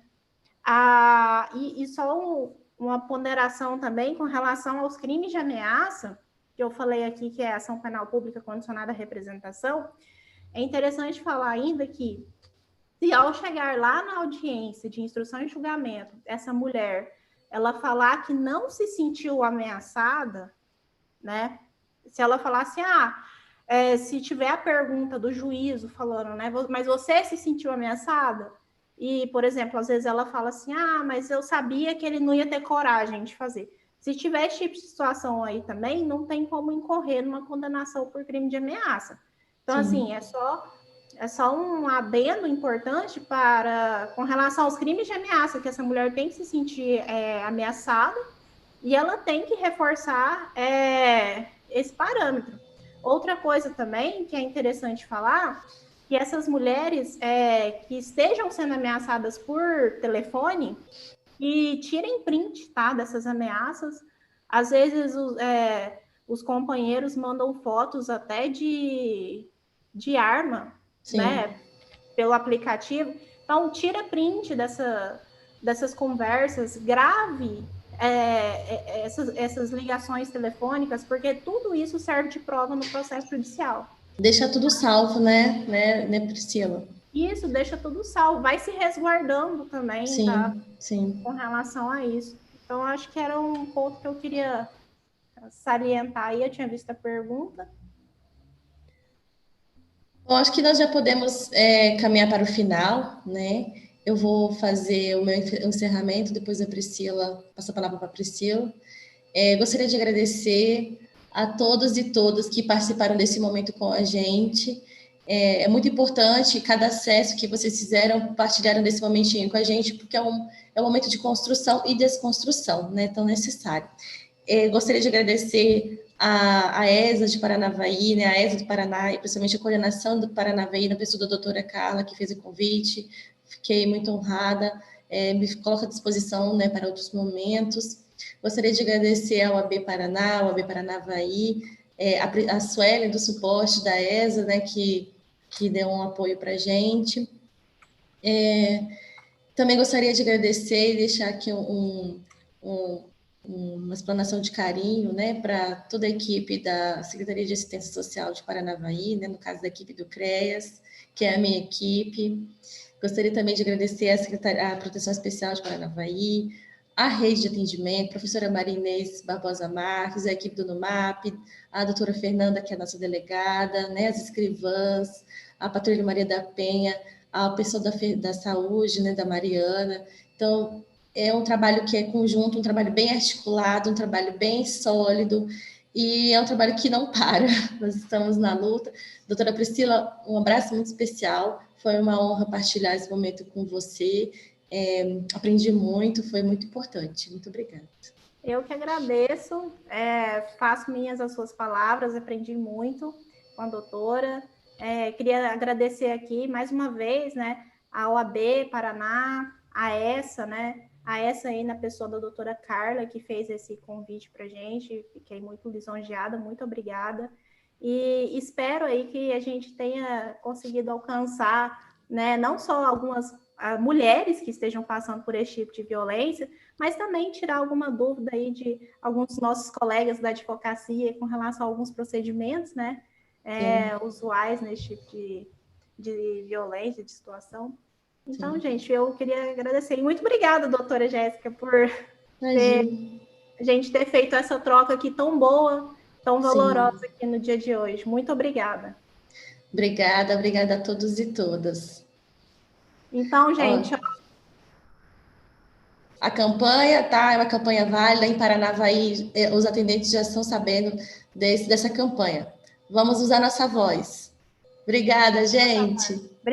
E só uma ponderação também com relação aos crimes de ameaça, que eu falei aqui que é ação penal pública condicionada à representação, é interessante falar ainda que se ao chegar lá na audiência de instrução e julgamento, essa mulher, ela falar que não se sentiu ameaçada, né? Se ela falar assim, se tiver a pergunta do juízo falando, né? Mas você se sentiu ameaçada? E, por exemplo, às vezes ela fala assim, mas eu sabia que ele não ia ter coragem de fazer. Se tiver esse tipo de situação aí também, não tem como incorrer numa condenação por crime de ameaça. Então, assim, é só um adendo importante com relação aos crimes de ameaça, que essa mulher tem que se sentir ameaçada e ela tem que reforçar esse parâmetro. Outra coisa também que é interessante falar, que essas mulheres que estejam sendo ameaçadas por telefone, e tirem print, tá, dessas ameaças. Às vezes os companheiros mandam fotos até de arma, né, pelo aplicativo. Então, tira print dessas conversas, grave essas ligações telefônicas, porque tudo isso serve de prova no processo judicial. Deixa tudo salvo, né, Priscila? Isso deixa tudo salvo, vai se resguardando também, tá? Sim, sim. Com relação a isso. Então, acho que era um ponto que eu queria salientar aí. Eu tinha visto a pergunta. Bom, acho que nós já podemos caminhar para o final, né? Eu vou fazer o meu encerramento, depois a Priscila, passo a palavra para a Priscila. Gostaria de agradecer a todos e todas que participaram desse momento com a gente. É muito importante cada acesso que vocês fizeram, partilharam desse momentinho com a gente, porque é um momento de construção e desconstrução, né? Tão necessário. Gostaria de agradecer a ESA de Paranavaí, né? A ESA do Paraná, e principalmente a coordenação do Paranavaí, na pessoa da doutora Carla, que fez o convite. Fiquei muito honrada, me coloco à disposição, né, para outros momentos. Gostaria de agradecer ao AB Paraná, ao AB Paranavaí, a Suelen do suporte da ESA, né, que deu um apoio para a gente. Também gostaria de agradecer e deixar aqui uma explanação de carinho, né, para toda a equipe da Secretaria de Assistência Social de Paranavaí, né, no caso da equipe do CREAS, que é a minha equipe. Gostaria também de agradecer à Proteção Especial de Paranavaí, a rede de atendimento, a professora Maria Inês Barbosa Marques, a equipe do NUMAP, a doutora Fernanda, que é a nossa delegada, né, as escrivãs, a patrulha Maria da Penha, a pessoa da saúde, né, da Mariana. Então, é um trabalho que é conjunto, um trabalho bem articulado, um trabalho bem sólido, e é um trabalho que não para. Nós estamos na luta. Doutora Priscila, um abraço muito especial. Foi uma honra partilhar esse momento com você. Aprendi muito, foi muito importante. Muito obrigada. Eu que agradeço, faço minhas as suas palavras, aprendi muito com a doutora. Queria agradecer aqui mais uma vez, né, a OAB Paraná, a essa, né, a essa aí na pessoa da doutora Carla, que fez esse convite para a gente. Fiquei muito lisonjeada, muito obrigada. E espero aí que a gente tenha conseguido alcançar, né, não só algumas mulheres que estejam passando por esse tipo de violência, mas também tirar alguma dúvida aí de alguns nossos colegas da advocacia com relação a alguns procedimentos, né, usuais nesse tipo de violência, de situação. Então, sim, gente, eu queria agradecer. E muito obrigada, doutora Jéssica, por a gente ter feito essa troca aqui tão boa, tão valorosa, sim, aqui no dia de hoje. Muito obrigada. Obrigada a todos e todas. Então, gente... A campanha, tá? É uma campanha válida. Em Paranavaí, os atendentes já estão sabendo dessa campanha. Vamos usar nossa voz. Obrigada, gente.